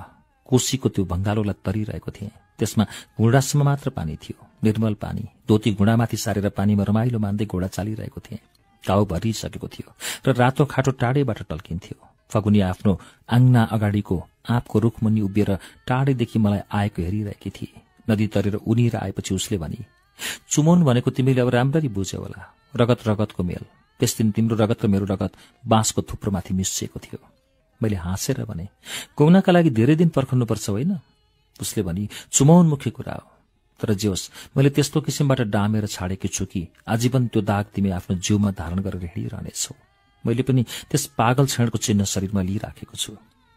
कोसीको त्यो भंगालोलाई तरिरहेको थिएँ। त्यसमा घुँडासम्म मात्र पानी थियो, निर्मल पानी। धोती घुँडामाथि सारेर पानीमा रमाइलो मान्दै घोडा चालिरहेको थिएँ। घाउ भरिसकेको थियो र रातो खाटो टाढैबाट टल्किन्थ्यो। फगुनी आफ्नो आङ्गना अगाडिको आँपको रुखमुनि उभिएर टाढैदेखि मलाई आएको हेरिरहेकी थिए। नदी तरेर उनीर आएपछि उसले भनी, चुमौन भनेको तिमीले अब राम्ररी बुझ्यौ होला। रगत रगतको मेल। त्यस दिन तिम्रो रगत र मेरो रगत बाँसको थुप्रोमाथि मिसिएको थियो। मैले हाँसेर भने, गौनाका लागि धेरै दिन पर्खनुपर्छ होइन? उसले भनी, चुमौन मुख्य कुरा हो। तर जे होस्, मैले त्यस्तो किसिमबाट डामेर छाडेकी छु कि आजीवन त्यो दाग तिमी आफ्नो जिउमा धारण गरेर हिँडिरहनेछौ। मैले पनि त्यस पागल क्षणको चिन्ह शरीरमा लिइराखेको छु।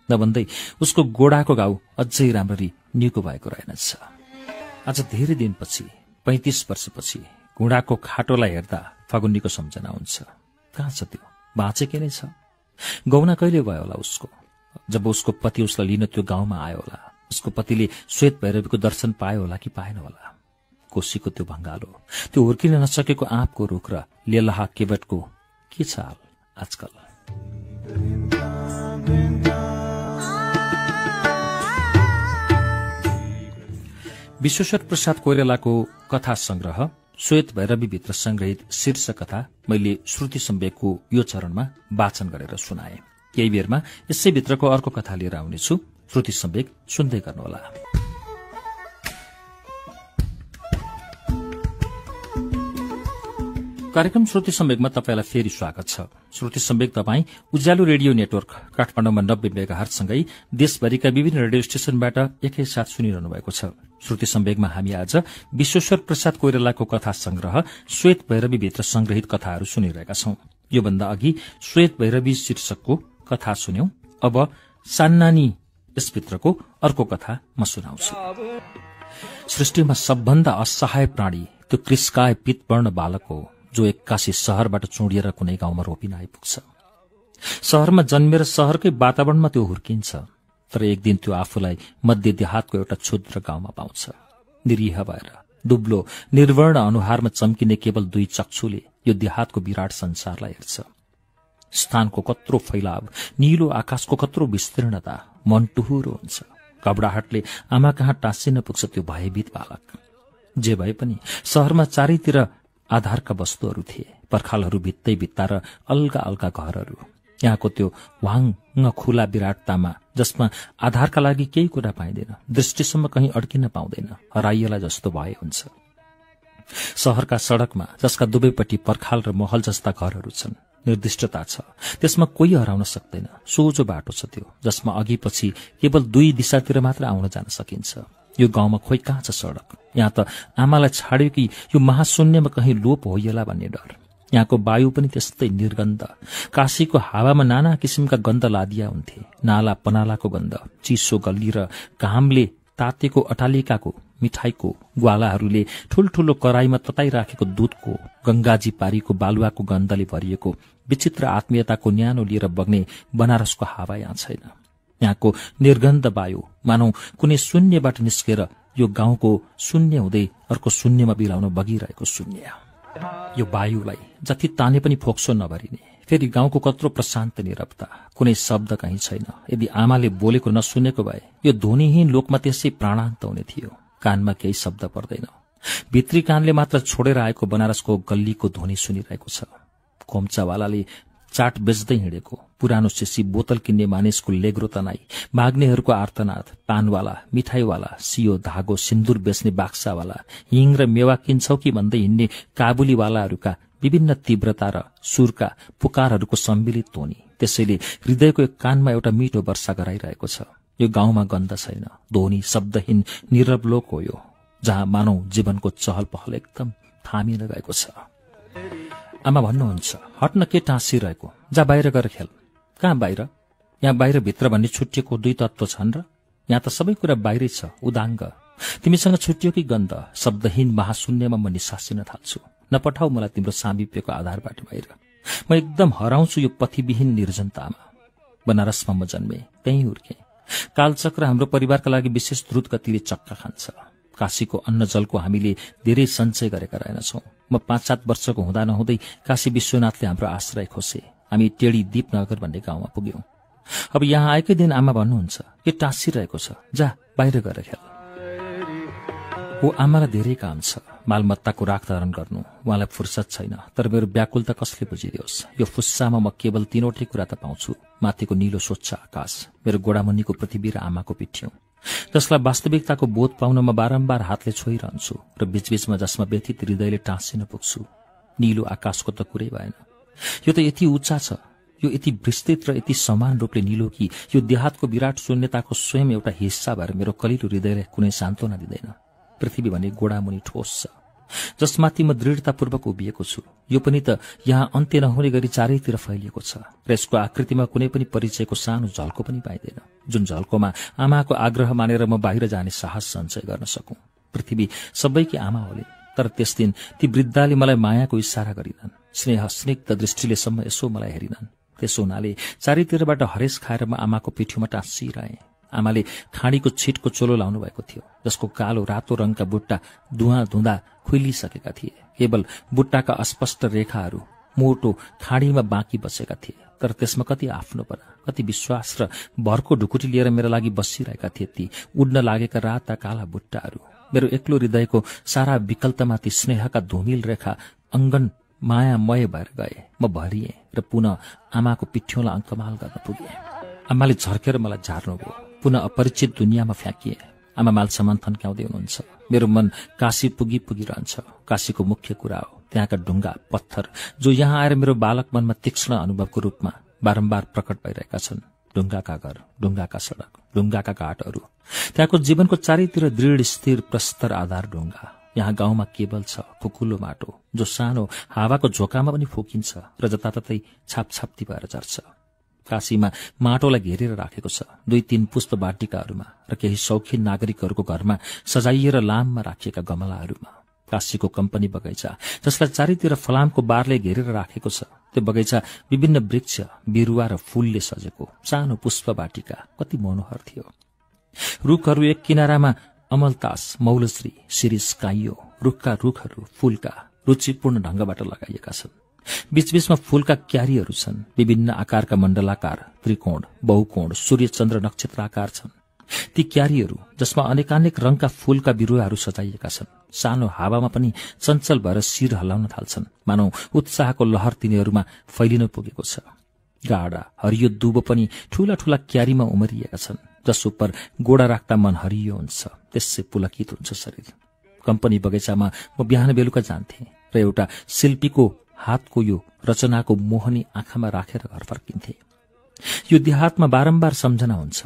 नभन्दै उसको गोडाको घाउ अझै राम्ररी निको भएको रहेनछ। आज धेरै दिनपछि, 35 वर्षपछि घुँडाको खाटोलाई हेर्दा फगुनीको सम्झना हुन्छ। कहाँ छ त्यो? बाँचेकै नै छ। गौना कहिले भयो होला उसको? जब उसको पति उसलाई लिन त्यो गाउँमा आयो होला। उसको पतिले श्वेत भैरवीको दर्शन पायो होला कि पाएन होला? कोसीको त्यो भंगालो, त्यो हुर्किन नसकेको आँपको रुख र लेलहा केवटको के छ हाल आजकल? विश्वेश्वर प्रसाद कोइरालाको कथा संग्रह श्वेत भैरवीभित्र संग्रहित शीर्ष कथा मैले श्रुति सम्वेकको यो चरणमा वाचन गरेर सुनाए। केही बेरमा यसै भित्रको अर्को कथा लिएर आउनेछु। श्रुति सम्वेक सुन्दै गर्नुहोला। कार्यक्रम श्रुति सम्वेकमा तपाईलाई फेरि स्वागत छ। श्रुति सम्वेक तपाईँ उज्यालो रेडियो नेटवर्क काठमाडौँमा 90 मेगाहर्जसँगै देशभरिका विभिन्न रेडियो स्टेशनबाट एकैसाथ सुनिरहनु भएको छ। श्रुति सम्वेकमा हामी आज विश्वेश्वर प्रसाद कोइरालाको कथा संग्रह श्वेत भैरवीभित्र संग्रहित कथाहरू सुनिरहेका छौं। योभन्दा अघि श्वेत भैरवी शीर्षकको कथा सुन्यौं। अब सान्नानी यसभित्रको अर्को कथा म सुनाउँछु। सृष्टिमा सबभन्दा असहाय प्राणी त्यो कृष्काय पीतवर्ण बालक हो, जो एक्कासी शहरबाट चुडिएर कुनै गाउँमा रोपिन आइपुग्छ। शहरमा जन्मेर शहरकै वातावरणमा त्यो हुर्किन्छ, तर एक दिन त्यो आफूलाई मध्य देहातको एउटा क्षुद्र गाउँमा पाउँछ। निरीह भएर दुब्लो निर्वर्ण अनुहारमा चम्किने केवल 2 चक्षुले यो देहातको विराट संसारलाई हेर्छ। स्थानको कत्रो फैलाव, नीलो आकाशको कत्रो विस्तीर्णता, मन टुहुरो हुन्छ। घबराहटले आमा कहाँ टाँसिन पुग्छ त्यो भयभीत बालक। जे भए पनि शहरमा चारैतिर आधारका वस्तुहरू थिए। पर्खालहरू भित्तै भित्ता र अल्गा अल्गा घरहरू। यहाँको त्यो वाङ खुला विराटतामा, जसमा आधारका लागि केही कुरा पाइँदैन, दृष्टिसम्म कहीँ अड्किन पाउँदैन, हराइएला जस्तो भए हुन्छ। शहरका सड़कमा, जसका दुवैपट्टि पर्खाल र महल जस्ता घरहरू छन्, निर्दिष्टता छ। त्यसमा कोही हराउन सक्दैन। सोझो बाटो छ त्यो, जसमा अघि पछि केवल 2 दिशातिर मात्र आउन जान सकिन्छ। यो गाउँमा खोइ कहाँ छ सड़क? यहाँ त आमालाई छाड्यो कि यो महाशून्यमा कहीँ लोप होइएला भन्ने डर। यहाँको वायु पनि त्यस्तै निर्गन्ध। काशीको हावामा नाना किसिमका गन्ध लादिया हुन्थे। नाला पनालाको गन्ध, चिसो गल्ली र घामले तातेको अटालिकाको, मिठाईको ग्वालाहरूले ठूल्ठूलो कराईमा तताइराखेको दूधको, गंगाजी पारीको बालुवाको गन्धले भरिएको विचित्र आत्मीयताको न्यानो लिएर बग्ने बनारसको हावा यहाँ छैन। यहाँको निर्गन्ध वायु मानौ कुनै शून्यबाट निस्केर यो गाउँको शून्य हुँदै अर्को शून्यमा बिलाउन बगिरहेको शून्य। यो वायुलाई जति ताने पनि फोक्सो नभरिने, फेरि गाउँको कत्रो प्रशान्त निरवता, कुनै शब्द कहीँ छैन। यदि आमाले बोलेको नसुनेको भए यो ध्वनिहीन लोकमा त्यसै प्राणान्त हुने थियो। कानमा केही शब्द पर्दैन। भित्री कानले मात्र छोडेर आएको बनारसको गल्लीको ध्वनि सुनिरहेको छ। खोम्चावालाले चाट बेच्दै हिँडेको, पुरानो सिसी बोतल किन्ने मानिसको लेग्रो तनाई, माग्नेहरूको आर्तनाद, पानवाला, मिठाईवाला, सियो धागो सिन्दूर बेच्ने बाक्सावाला, हिङ र मेवा किन्छौ कि भन्दै हिँड्ने काबुलीवालाहरूका विभिन्न तीव्रता र सुरका पुकारहरूको सम्मिलित ध्वनि त्यसैले हृदयको एक कानमा एउटा मिठो वर्षा गराइरहेको छ। यो गाउँमा गन्ध छैन, ध्वनि शब्दहीन नीरव लोक हो यो, जहाँ मानौ जीवनको चहल पहल एकदम थामिन गएको छ। आमा भन्नुहुन्छ, हट्न के टाँसिरहेको, जा बाहिर गएर खेल। कहाँ बाहिर? यहाँ बाहिर भित्र भन्ने छुट्टिएको दुई तत्व छन् र? यहाँ त सबै कुरा बाहिरै छ, उदाङ्ग। तिमीसँग छुट्टियो कि गन्ध? शब्दहीन महाशून्यमा म निसासिन थाल्छु। नपठाऊ मलाई तिम्रो सामिप्यको आधारबाट बाहिर। म एकदम हराउँछु यो पथिविहीन निर्जनतामा। बनारसमा म जन्मे, त्यहीँ हुर्के। कालचक्र हाम्रो परिवारका लागि विशेष द्रुत गतिले चक्का खान्छ। काशीको अन्न जलको हामीले धेरै सञ्चय गरेका रहेनछौँ। म 5-7 वर्षको हुँदा नहुँदै काशी विश्वनाथले हाम्रो आश्रय खोसे। हामी टेढी दीपनगर भन्ने गाउँमा पुग्यौं। अब यहाँ आएकै दिन आमा भन्नुहुन्छ, के टाँसिरहेको छ, जा बाहिर गएर खेल। हो, आमालाई धेरै काम छ, मालमत्ताको राखधारण गर्नु, उहाँलाई फुर्सद छैन। तर मेरो व्याकुलता कसले बुझिदियोस्? यो फुस्सामा म केवल तीनवटै कुरा त पाउँछु, माथिको निलो स्वच्छ आकाश, मेरो गोडामुनिको पृथ्वी र आमाको पिठ्यौं, जसलाई वास्तविकताको बोध पाउन म बारम्बार हातले छोइरहन्छु र बीचबीचमा जसमा व्यथित हृदयले टाँसिन पुग्छु। निलो आकाशको त कुरै भएन। यो त यति उच्चा छ, यो यति विस्तृत र यति समान रूपले निलो कि यो देहातको विराट शून्यताको स्वयं एउटा हिस्सा भएर मेरो कलिलो हृदयलाई कुनै सान्त्वना दिँदैन। पृथ्वी भने गोडामुनि ठोस छ, जसमाथि म दृढतापूर्वक उभिएको छु। यो पनि त यहाँ अन्त्य नहुने गरी चारैतिर फैलिएको छ र यसको आकृतिमा कुनै पनि परिचयको सानो झल्को पनि पाइँदैन, जुन झल्कोमा आमाको आग्रह मानेर म बाहिर जाने साहस सञ्चय गर्न सकूं। पृथ्वी सबैकी आमा होलिन्, तर त्यस दिन ती वृद्धाले मलाई मायाको इशारा गरिनन्, स्नेह स्निग्ध दृष्टिले सम्म यसो मलाई हेरिनन्। त्यसो हुनाले चारैतिरबाट हरेस खाएर म आमाको पिठ्यूमा टाँसिरहेँ। आमाले खाँडीको छिटको चोलो लाउनु भएको थियो, जसको कालो रातो रङका बुट्टा धुवाँ धुँदा खुइलिसकेका थिए। केवल बुट्टाका अस्पष्ट रेखाहरू मोटो खाँडीमा बाँकी बसेका थिए, तर त्यसमा कति आफ्नोपना, कति विश्वास र भरको ढुकुटी लिएर मेरा लागि बसिरहेका थिए ती उड्न लागेका राता काला बुट्टाहरू। मेरो एक्लो हृदयको सारा विकल्पमाथि स्नेहका धुमिल रेखा अङ्गन मायामय भएर गए। म भरिएँ र पुनः आमाको पिठ्यौँलाई अङ्कमाल गर्न पुगेँ। आमाले झर्केर मलाई झार्नुभयो, पुनः अपरिचित दुनियाँमा फ्याँकिए। आमा माल सामान थन्क्याउँदै हुनुहुन्छ। मेरो मन काशी पुगिरहन्छ। काशीको मुख्य कुरा हो त्यहाँका ढुङ्गा पत्थर, जो यहाँ आएर मेरो बालक मनमा तीक्ष्ण अनुभवको रूपमा बारम्बार प्रकट भइरहेका छन्। ढुङ्गाका घर, ढुङ्गाका सडक, ढुङ्गाका घाटहरू, त्यहाँको जीवनको चारैतिर दृढ स्थिर प्रस्तर आधार ढुङ्गा। यहाँ गाउँमा केवल छ खुकुलो माटो, जो सानो हावाको झोकामा पनि फुकिन्छ र जताततै छापछाप्ती भएर झर्छ। काशीमा माटोलाई घेरेर राखेको छ 2-3 पुष्प बाटिकाहरूमा र केही शौखिन नागरिकहरूको घरमा सजाइएर लाममा राखिएका गमलाहरूमा। काशीको कम्पनी बगैँचा, जसलाई चारैतिर फलामको बारले घेरेर राखेको छ, त्यो बगैँचा विभिन्न वृक्ष, बिरुवा र फूलले सजेको सानो पुष्प बाटिका कति मनोहर थियो। रुखहरू एक किनारामा अमलतास, मौलश्री, शिरीष, काइयो, रुखका रुखहरू फूलका रुचिपूर्ण ढंगबाट लगाइएका छन्। बीचबीचमा फूलका क्यारीहरू छन्, विभिन्न आकारका मण्डलाकार, त्रिकोण, बहुकोण, सूर्य चन्द्र नक्षत्राकार छन्। ती क्यारीहरू, जसमा अनेकानेक रङका फूलका बिरुवाहरू सजाइएका छन्, सानो हावामा पनि चञ्चल भएर शिर हल्लाउन थाल्छन्, मानौ उत्साहको लहर तिनीहरूमा फैलिन पुगेको छ। गाढा हरियो दुबो पनि ठूला ठूला क्यारीमा उमरिएका छन्, जस उपर गोडा राख्दा मन हरियो हुन्छ, त्यसै पुलकित हुन्छ शरीर। कम्पनी बगैँचामा म बिहान बेलुका जान्थे र एउटा शिल्पीको हातको यो रचनाको मोहनी आँखामा राखेर घर फर्किन्थे। यो देहातमा बारम्बार सम्झना हुन्छ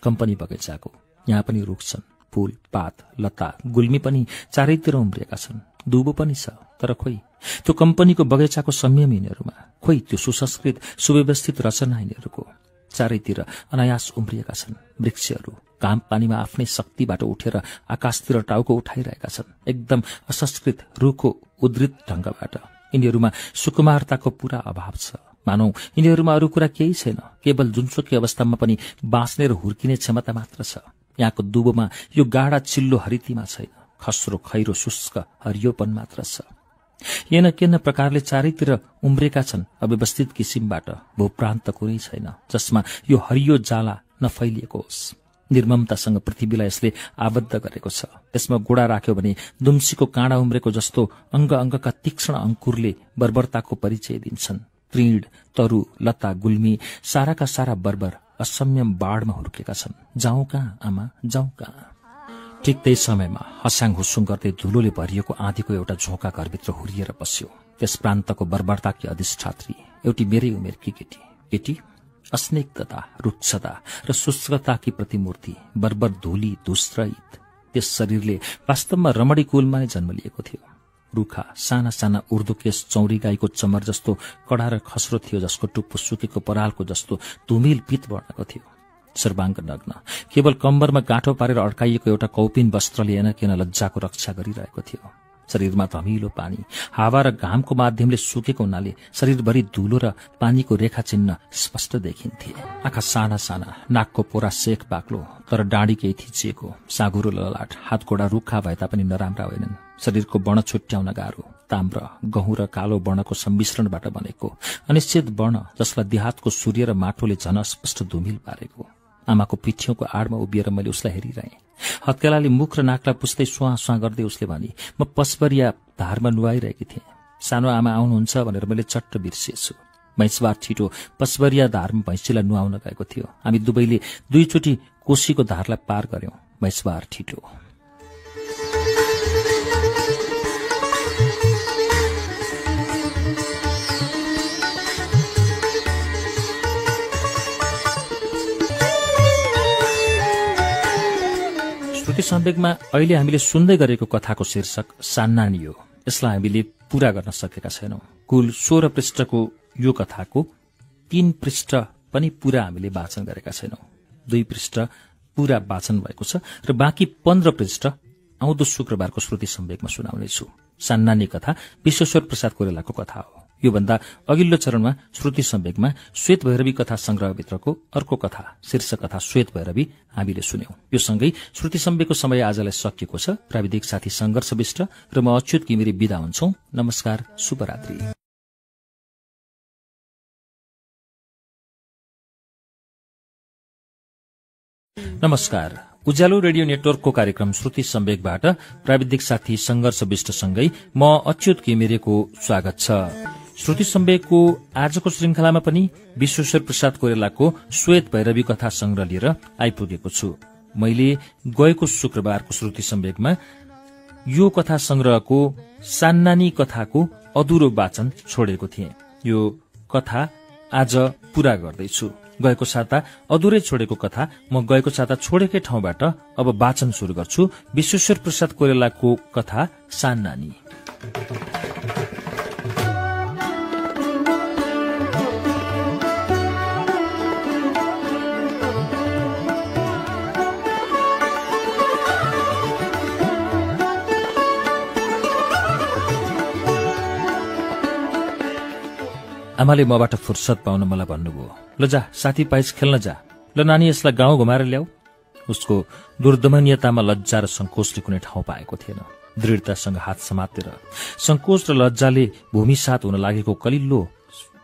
कम्पनी बगैँचाको। यहाँ पनि रुख छन्, फूल, पात, लता, गुल्मी पनि चारैतिर उम्रिएका छन्, दुबो पनि छ, तर खोइ त्यो कम्पनीको बगैँचाको संयम यिनीहरूमा, खोइ त्यो सुसंस्कृत सुव्यवस्थित रचना यिनीहरूको। चारैतिर अनायास उम्रिएका छन् वृक्षहरू, घाम पानीमा आफ्नै शक्तिबाट उठेर आकाशतिर टाउको उठाइरहेका छन्, एकदम असंस्कृत रूखको उद्धृत ढंगबाट। यिनीहरूमा सुकुमारताको पूरा अभाव छ, मानौ यिनीहरूमा अरू कुरा केही छैन, केवल जुनसुकै अवस्थामा पनि बाँच्ने र हुर्किने क्षमता मात्र छ। यहाँको दुबोमा यो गाढा चिल्लो हरितीमा छैन, खस्रो खैरो शुष्क हरियोपन मात्र छ। येन केन प्रकारले चारैतिर उम्रेका छन् अव्यवस्थित किसिमबाट भूप्रान्त कुनै छैन जसमा यो हरियो जाला नफैलिएको होस्। निर्ममतासँग पृथ्वीलाई यसले आबद्ध गरेको छ। त्यसमा गोडा राख्यो भने दुम्सीको काँडा उम्रेको जस्तो अंग अंगका तीक्ष्ण अंकुरले बर्बरताको परिचय दिन्छन्। तृण, तरु, लता, गुल्मी साराका सारा बर्बर असंयम बाढमा हुर्केका छन्। जाउँ कहाँ आमा, जाउँ कहाँ? ठिक त्यही समयमा हस्याङ हुस्सुङ गर्दै धुलोले भरिएको आँधीको एउटा झोंका घरभित्र हुरिएर बस्यो। त्यस प्रान्तको बर्बरताकी अधिष्ठात्री एउटी मेरै उमेरकी केटी अस्निग्धता, रुक्षता र शुष्कताकी प्रतिमूर्ति, बर्बर धुली धुस्रहित। त्यस शरीरले वास्तवमा रमणी कुलमा नै जन्म लिएको थियो। रूखा साना साना उर्दू केस चौरी गाईको चमर जस्तो कडा र खस्रो थियो, जसको टुप्पो सुकेको परालको जस्तो धुमिल पित वर्णको थियो। सर्वाङ्ग नग्न, केवल कम्बरमा गाँठो पारेर अड्काइएको एउटा कौपिन वस्त्रले एनकेन लज्जाको रक्षा गरिरहेको थियो। शरीरमा धमिलो पानी, हावा र घामको माध्यमले सुकेको हुनाले शरीरभरि धुलो र पानीको रेखा चिन्ह स्पष्ट देखिन्थे। आँखा साना साना, नाकको पोरा सेक बाक्लो तर डाँडी केही थिचिएको, साँघुरो ललाट, हात गोडा रुखा भए तापनि नराम्रा होइनन्। शरीरको वर्ण छुट्याउन गाह्रो, ताम्र, गहुँ र कालो वर्णको सम्मिश्रणबाट बनेको अनिश्चित वर्ण, जसलाई देहातको सूर्य र माटोले झन स्पष्ट धुमिल पारेको। आमाको पिठ्यौको आडमा उभिएर मैले उसलाई हेरिरहेँ। हत्केलाले मुख र नाकलाई पुस्दै सुहाँ सुहाँ गर्दै उसले भनी, म पसबरिया धारमा नुहाइरहेकी थिएँ। सानो आमा आउनुहुन्छ भनेर मैले चट्ट बिर्सिएछु। भैँसबार छिटो पसबरिया धारमा भैँसीलाई नुहाउन गएको थियो। हामी दुवैले दुईचोटि कोशीको धारलाई पार गर्यौं। भैँसबार छिटो श्रुति सम्वेकमा अहिले हामीले सुन्दै गरेको कथाको शीर्षक सान्नानी हो। यसलाई हामीले पूरा गर्न सकेका छैनौं। कुल 16 पृष्ठको यो कथाको 3 पृष्ठ पनि पूरा हामीले वाचन गरेका छैनौं। 2 पृष्ठ पूरा वाचन भएको छ र बाँकी 15 पृष्ठ आउँदो शुक्रबारको श्रुति सम्वेकमा सुनाउनेछु। सान्नानी कथा विश्वेश्वर प्रसाद कोइरालाको कथा हो। योभन्दा अघिल्लो चरणमा श्रुति सम्वेकमा श्वेत भैरवी कथा संग्रहभित्रको अर्को कथा शीर्षक कथा श्वेत भैरवी हामीले सुन्यौं। यो सँगै श्रुति सम्वेकको समय आजलाई सकिएको छ। प्राविधिक साथी संघर्ष विष्ट र म अच्युत घिमिरे बिदा हुन्छौं। नमस्कार, शुभरात्रि। नमस्कार, उज्यालो रेडियो नेटवर्कको कार्यक्रम श्रुति सम्वेकबाट प्राविधिक साथी संघर्ष विष्टसँगै म अच्युत घिमिरेको स्वागत छ। श्रुति सम्वेकको आजको श्रृंखलामा पनि विश्वेश्वर प्रसाद कोइरालाको श्वेत भैरवी कथा संग्रह लिएर आइपुगेको छु। मैले गएको शुक्रबारको श्रुति सम्वेकमा यो कथा संग्रहको सान्नानी कथाको अधुरो वाचन छोडेको थिएँ। यो कथा आज पूरा गर्दैछु। गएको साता अधुरै छोडेको कथा म गएको साता छोडेकै ठाउँबाट अब वाचन शुरू गर्छु। विश्वेश्वर प्रसाद कोइरालाको कथा सान्नानी। आमाले मबाट फुर्सद पाउन मलाई भन्नुभयो, ल जा साथी पाइस खेल्न जा, ल नानी यसलाई गाउँ घुमाएर ल्याऊ। उसको दुर्दमनीयतामा लज्जा र संकोचले कुनै ठाउँ पाएको थिएन। दृढतासँग हात समातेर संकोच र लज्जाले भूमिसात हुन लागेको कलिल्लो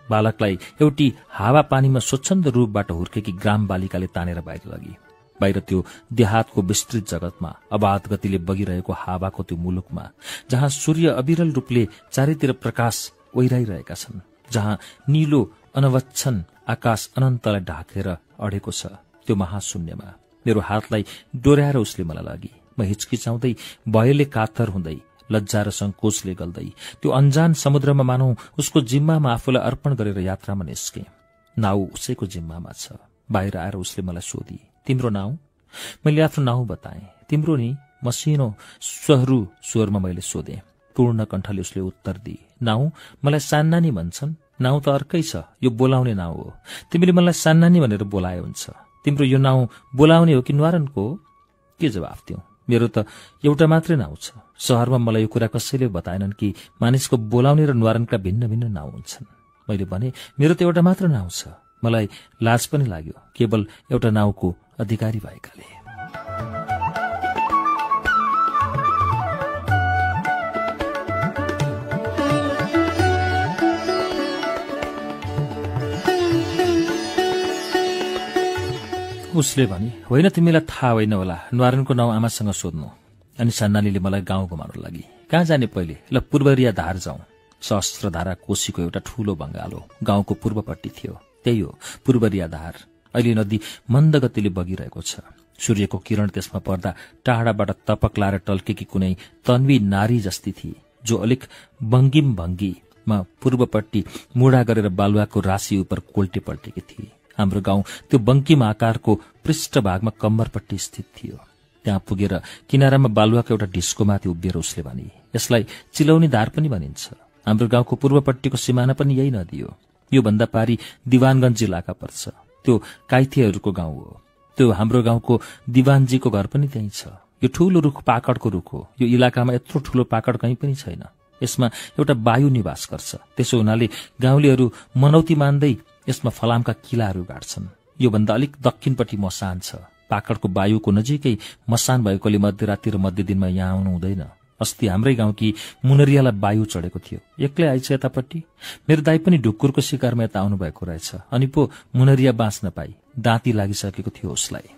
बालकलाई एउटी हावा पानीमा स्वच्छन्द रूपबाट हुर्केकी ग्राम बालिकाले तानेर बाहिर लगी। बाहिर त्यो देहातको विस्तृत जगतमा अबाध गतिले बगिरहेको हावाको त्यो मुलुकमा, जहाँ सूर्य अविरल रूपले चारैतिर प्रकाश ओइराइरहेका छन्, जहाँ नीलो अनवच्छन आकाश अनन्तलाई ढाकेर अडेको छ, त्यो महाशून्यमा मेरो हातलाई डोर्याएर उसले मलाई लगी। म हिचकिचाउँदै भयले कातर हुँदै लज्जा र संकोचले गल्दै त्यो अन्जान समुद्रमा मानौ उसको जिम्मामा आफूलाई अर्पण गरेर यात्रामा निस्के। नाउ उसैको जिम्मामा छ। बाहिर आएर उसले मलाई सोधी, तिम्रो नाउँ? मैले आफ्नो नाउँ बताएँ। तिम्रो नि? मसिनो स्वहरू स्वरमा मैले सोधेँ। पूर्ण कण्ठले उसले उत्तर दिए, नाउ मलाई सान्नानी भन्छन्। नाउ त अर्कै छ, यो बोलाउने नाउ हो। तिमीले मलाई सान्नानी भनेर बोलाए हुन्छ। तिम्रो यो नाउ बोलाउने हो कि न्वारनको हो? के जवाफ दिउँ? मेरो त एउटा मात्रै नाउ छ। शहरमा मलाई यो कुरा कसैले बताएनन् कि मानिसको बोलाउने र न्वारनका भिन्न भिन्न नाउ हुन्छन्। मैले भने, मेरो त एउटा मात्र नाउ छ। मलाई लाज पनि लाग्यो, केवल एउटा नाउको अधिकारी भएकाले। उसले भने, होइन, तिमीलाई थाहा होइन होला, न्वारनको नाउँ आमासँग सोध्नु। अनि सान्नानीले मलाई गाउँ घुमाउन लागि। कहाँ जाने पहिले? ल, पूर्वरिया धार जाउँ। सहस्त्रधारा कोशीको एउटा ठूलो बंगालो गाउँको पूर्वपट्टि थियो। त्यही हो पूर्वरिया धार। अहिले नदी मन्द गतिले बगिरहेको छ। सूर्यको किरण त्यसमा पर्दा टाढाबाट तपक लाएर टल्केकी कुनै तन्वी नारी जस्ती थिए, जो अलिक बंगिम भंगीमा पूर्वपट्टि मुढा गरेर बालुवाको राशि उपर कोल्टे पल्टेकी थिए। हाम्रो गाउँ त्यो बंकिम आकारको पृष्ठभागमा कम्मरपट्टि स्थित थियो। त्यहाँ पुगेर किनारामा बालुवाको एउटा ढिस्कोमाथि उभिएर उसले भने, यसलाई चिलौनी धार पनि भनिन्छ। हाम्रो गाउँको पूर्वपट्टिको सिमाना पनि यही नदी हो। यो भन्दा पारी दिवानगञ्ज इलाका पर्छ। त्यो काइथेहरूको गाउँ हो। त्यो हाम्रो गाउँको दिवानजीको घर पनि त्यही छ। यो ठूलो रुख पाकडको रुख हो। यो इलाकामा यत्रो ठूलो पाकड कहीँ पनि छैन। यसमा एउटा वायु निवास गर्छ। त्यसो हुनाले गाउँलेहरू मनौती मान्दै यसमा फलामका किलाहरू गाड्छन्। यो भन्दा अलिक दक्षिणपट्टि मसान छ। पाकडको वायुको नजिकै मसान भएकोले मध्यराति र मध्यदिनमा यहाँ आउनु हुँदैन। अस्ति हाम्रै गाउँकी मुनरियालाई वायु चढेको थियो। एक्लै आइछ यतापट्टि। मेरो दाई पनि ढुक्कुरको शिकारमा यता आउनु भएको रहेछ। अनि पो मुनरिया बाँच्न पाई। दाँती लागिसकेको थियो उसलाई।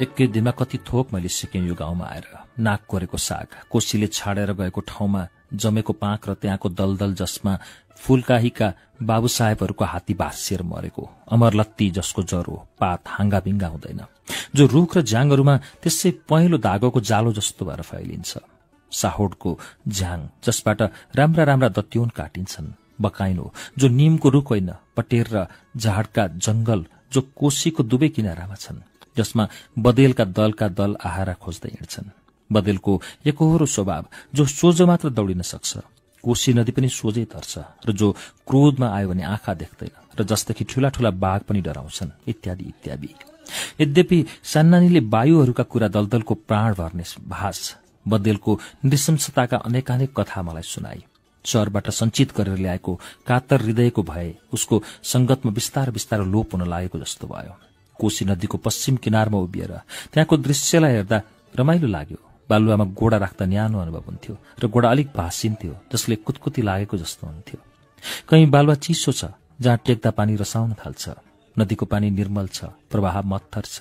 एकै दिनमा कति थोक मैले सिकेँ यो गाउँमा आएर। नाक कोरेको साग, कोसीले छाडेर गएको ठाउँमा जमेको पाँक र त्यहाँको दलदल जसमा फूलकाहीका बाबु साहेबहरूको हात्ती भाँसिएर मरेको, अमरलत्ती जसको जरो पात हाङ्गाभिङ्गा हुँदैन, जो रूख र झ्याङहरूमा त्यसै पहेँलो धागोको जालो जस्तो भएर फैलिन्छ, साहोडको झ्याङ जसबाट राम्रा राम्रा दत्योन काटिन्छन्, बकाइनो जो नीमको रूख होइन, पटेर र झाडका जंगल जो कोशीको दुवै किनारामा छन्, जसमा बदेलका दलका दल आहारा खोज्दै हिँड्छन्। बदेलको एकहोरो स्वभाव जो सोझो मात्र दौडिन सक्छ, कोशी नदी पनि सोझै तर्छ, र जो क्रोधमा आयो भने आँखा देख्दैन, र जसदेखि ठूला ठूला बाघ पनि डराउँछन्, इत्यादि इत्यादि। यद्यपि सान्नानीले वायुहरूका कुरा दलदलको प्राण भर्ने भाष, बदेलको नृशंसताका अनेकानेक कथा मलाई सुनाई। शहरबाट सञ्चित गरेर ल्याएको कातर हृदयको भए उसको संगतमा बिस्तार बिस्तार लोप हुन लागेको जस्तो भयो। कोशी नदीको पश्चिम किनारमा उभिएर त्यहाँको दृश्यलाई हेर्दा रमाइलो लाग्यो। बालुवामा गोडा राख्दा न्यानो अनुभव हुन्थ्यो र गोडा अलिक भाँसिन्थ्यो, जसले कुतकुती लागेको जस्तो हुन्थ्यो। कहीँ बालुवा चिसो छ, जहाँ टेक्दा पानी रसाउन थाल्छ। नदीको पानी निर्मल छ, प्रवाह मत्थर छ।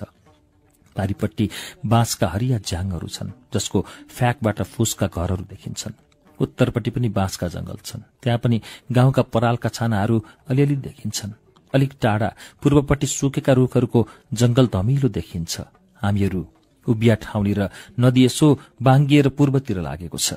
पारिपट्टि बाँसका हरिया झ्याङहरू छन्, जसको फ्याकबाट फुसका घरहरू देखिन्छन्। उत्तरपट्टि पनि बाँसका जंगल छन्, त्यहाँ पनि गाउँका परालका छानाहरू अलिअलि देखिन्छन्। अलिक टाढा पूर्वपट्टि सुकेका रूखहरूको जंगल धमिलो देखिन्छ। हामीहरू उभिया ठाउँली र नदी यसो बाङ्गिएर पूर्वतिर लागेको छ।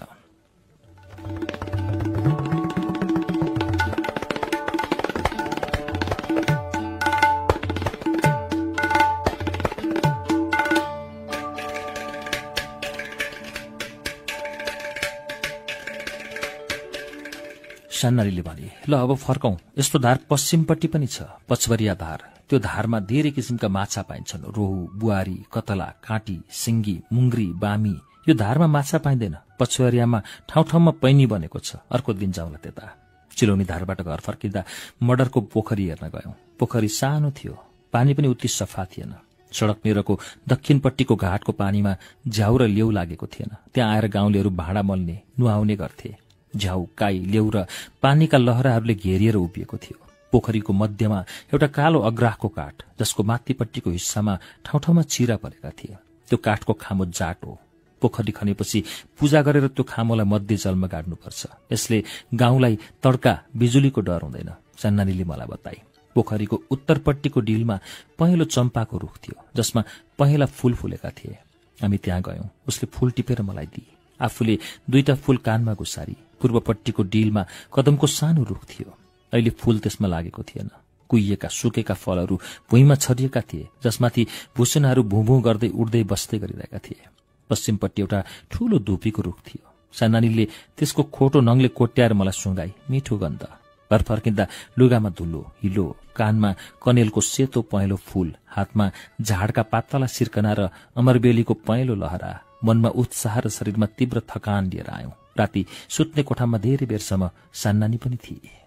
सान्नालीले भने, ल अब फर्कौं। यस्तो धार पश्चिमपट्टि पनि छ, पचवरिया धार। त्यो धारमा धेरै किसिमका माछा पाइन्छन्, रोहु, बुहारी, कतला, काँटी, सिंगी, मुंग्री, बामी। यो धारमा माछा पाइँदैन। पचवरियामा ठाउँ ठाउँमा पैनी बनेको छ। अर्को दिन जाउँला त्यता। चिलौनी धारबाट घर फर्किँदा मडरको पोखरी हेर्न गयौं। पोखरी सानो थियो, पानी पनि उति सफा थिएन। सड़क मेरको दक्षिणपट्टिको घाटको पानीमा झ्याउ र लेउ लागेको थिएन। त्यहाँ आएर गाउँलेहरू भाँडा मल्ने, नुहाउने गर्थे। झ्याउ, काई, लेउ र पानीका लहराहरूले घेरिएर उभिएको थियो। पोखरीको मध्यमा एउटा कालो अग्राहको काठ, जसको माथिपट्टिको हिस्सामा ठाउँ ठाउँमा चिरा परेका थिए। त्यो काठको खामो जाटो। पोखरी खनेपछि पूजा गरेर त्यो खामोलाई मध्य जलमा गाड्नुपर्छ। यसले गाउँलाई तड्का, बिजुलीको डर हुँदैन, सान्नानीले मलाई बताए। पोखरीको उत्तरपट्टिको डिलमा पहेँलो चम्पाको रुख थियो, जसमा पहेँला फूल फुलेका थिए। हामी त्यहाँ गयौं। उसले फूल टिपेर मलाई दिए। आफूले 2टा फूल कानमा घुसारी पूर्वपट्टिको डिलमा कदमको सानो रुख थियो। अहिले फूल त्यसमा लागेको थिएन। कुहिएका सुकेका फलहरू भुइँमा छरिएका थिए, जसमाथि भुसुनाहरू भुँ गर्दै उड्दै बस्दै गरिरहेका थिए। पश्चिमपट्टि एउटा ठूलो धुपीको रुख थियो। सानानीले त्यसको खोटो नङले कोट्याएर मलाई सुँगाई। मिठो गन्ध। घर फर्किँदा लुगामा धुलो, हिलो, कानमा कनेलको सेतो पहेँलो फूल, हातमा झाडका पातला सिर्कना र अमरबेलीको पहेँलो लहरा। मनमा उत्साह र शरीरमा तीव्र थकान लिएर आयौं। राति सुत्ने कोठामा धेरै बेरसम्म सान्नानी पनि थिए।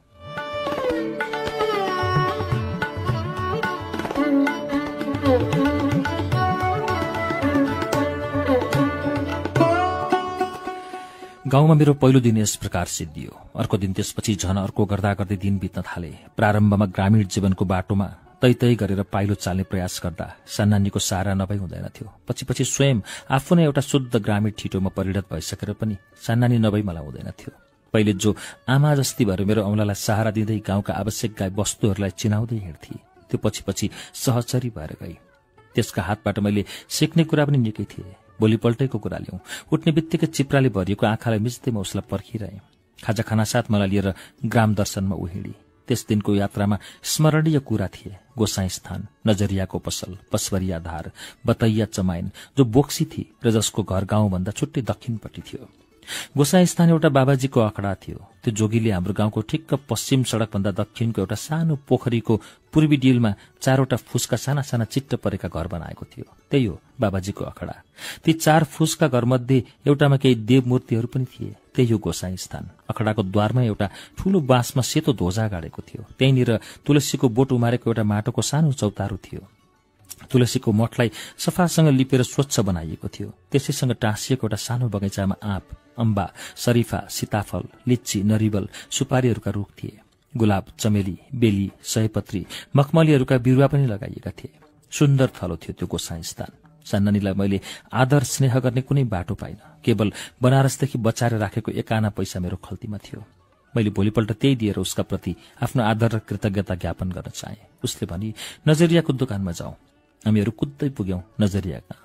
गाउँमा मेरो पहिलो दिन यस प्रकार सिद्धियो। अर्को दिन त्यसपछि झन अर्को गर्दा गर्दै दिन बित्न थाले। प्रारम्भमा ग्रामीण जीवनको बाटोमा तै गरेर पाइलो चाल्ने प्रयास गर्दा सान्नानीको सहारा नभई हुँदैनथ्यो। पछि स्वयं आफू नै एउटा शुद्ध ग्रामीण ठिटोमा परिणत भइसकेर पनि सान्नानी नभई मलाई हुँदैनथ्यो। पहिले जो आमा जस्ती भएर मेरो औंलालाई सहारा दिँदै गाउँका आवश्यक गाई वस्तुहरूलाई चिनाउँदै हिँड्थे, त्यो पछि सहचरी भएर गई। त्यसका हातबाट मैले सिक्ने कुरा पनि निकै थिए। भोलिपल्टैको कुरा ल्याउँ, उठ्ने बित्तिकै चिप्राले भरिएको आँखालाई मिच्दै म उसलाई पर्खिरहेँ। खाजा खानासाथ मलाई लिएर ग्राम दर्शनमा ऊ हिँडी। त्यस दिनको यात्रामा स्मरणीय कुरा थिए। गोसाई स्थान, नजरियाको पसल, पसवरिया धार, बतैया चमाइन जो बोक्सी थी र जसको घर गाउँभन्दा छुट्टै दक्षिणपट्टि थियो। गोसाई स्थान एउटा बाबाजीको अखडा थियो। त्यो जोगीले हाम्रो गाउँको ठिक्क पश्चिम सड़कभन्दा दक्षिणको एउटा सानो पोखरीको पूर्वी डिलमा 4वटा फुसका साना साना चिट्ट परेका घर बनाएको थियो। त्यही हो बाबाजीको अखडा। ती 4 फुसका घरमध्ये एउटामा केही देवमूर्तिहरू पनि थिए। त्यही हो गोसाई स्थान। अखडाको द्वारमा एउटा ठूलो बाँसमा सेतो ध्वजा गाडेको थियो। त्यहीँनिर तुलसीको बोट उमारेको एउटा माटोको सानो चौतारो थियो। तुलसीको मठलाई सफासँग लिपेर स्वच्छ बनाइएको थियो। त्यसैसँग टाँसिएको एउटा सानो बगैँचामा आँप, अम्बा, शरीफा, सीताफल, लिच्ची, नरिवल, सुपारीहरूका रुख थिए। गुलाब, चमेली, बेली, सयपत्री, मखमलीहरूका बिरुवा पनि लगाइएका थिए। सुन्दर थलो थियो त्यो गोसाई स्थान। सान्नानीलाई मैले आदर स्नेह गर्ने कुनै बाटो पाइन। केवल बनारसदेखि बचाएर राखेको 1 आना पैसा मेरो खल्तीमा थियो। मैले भोलिपल्ट त्यही दिएर उसका प्रति आफ्नो आदर र कृतज्ञता ज्ञापन गर्न चाहे। उसले भनी, नजरियाको दोकानमा जाउँ। हामीहरू कुद्दै पुग्यौं नजरियाका।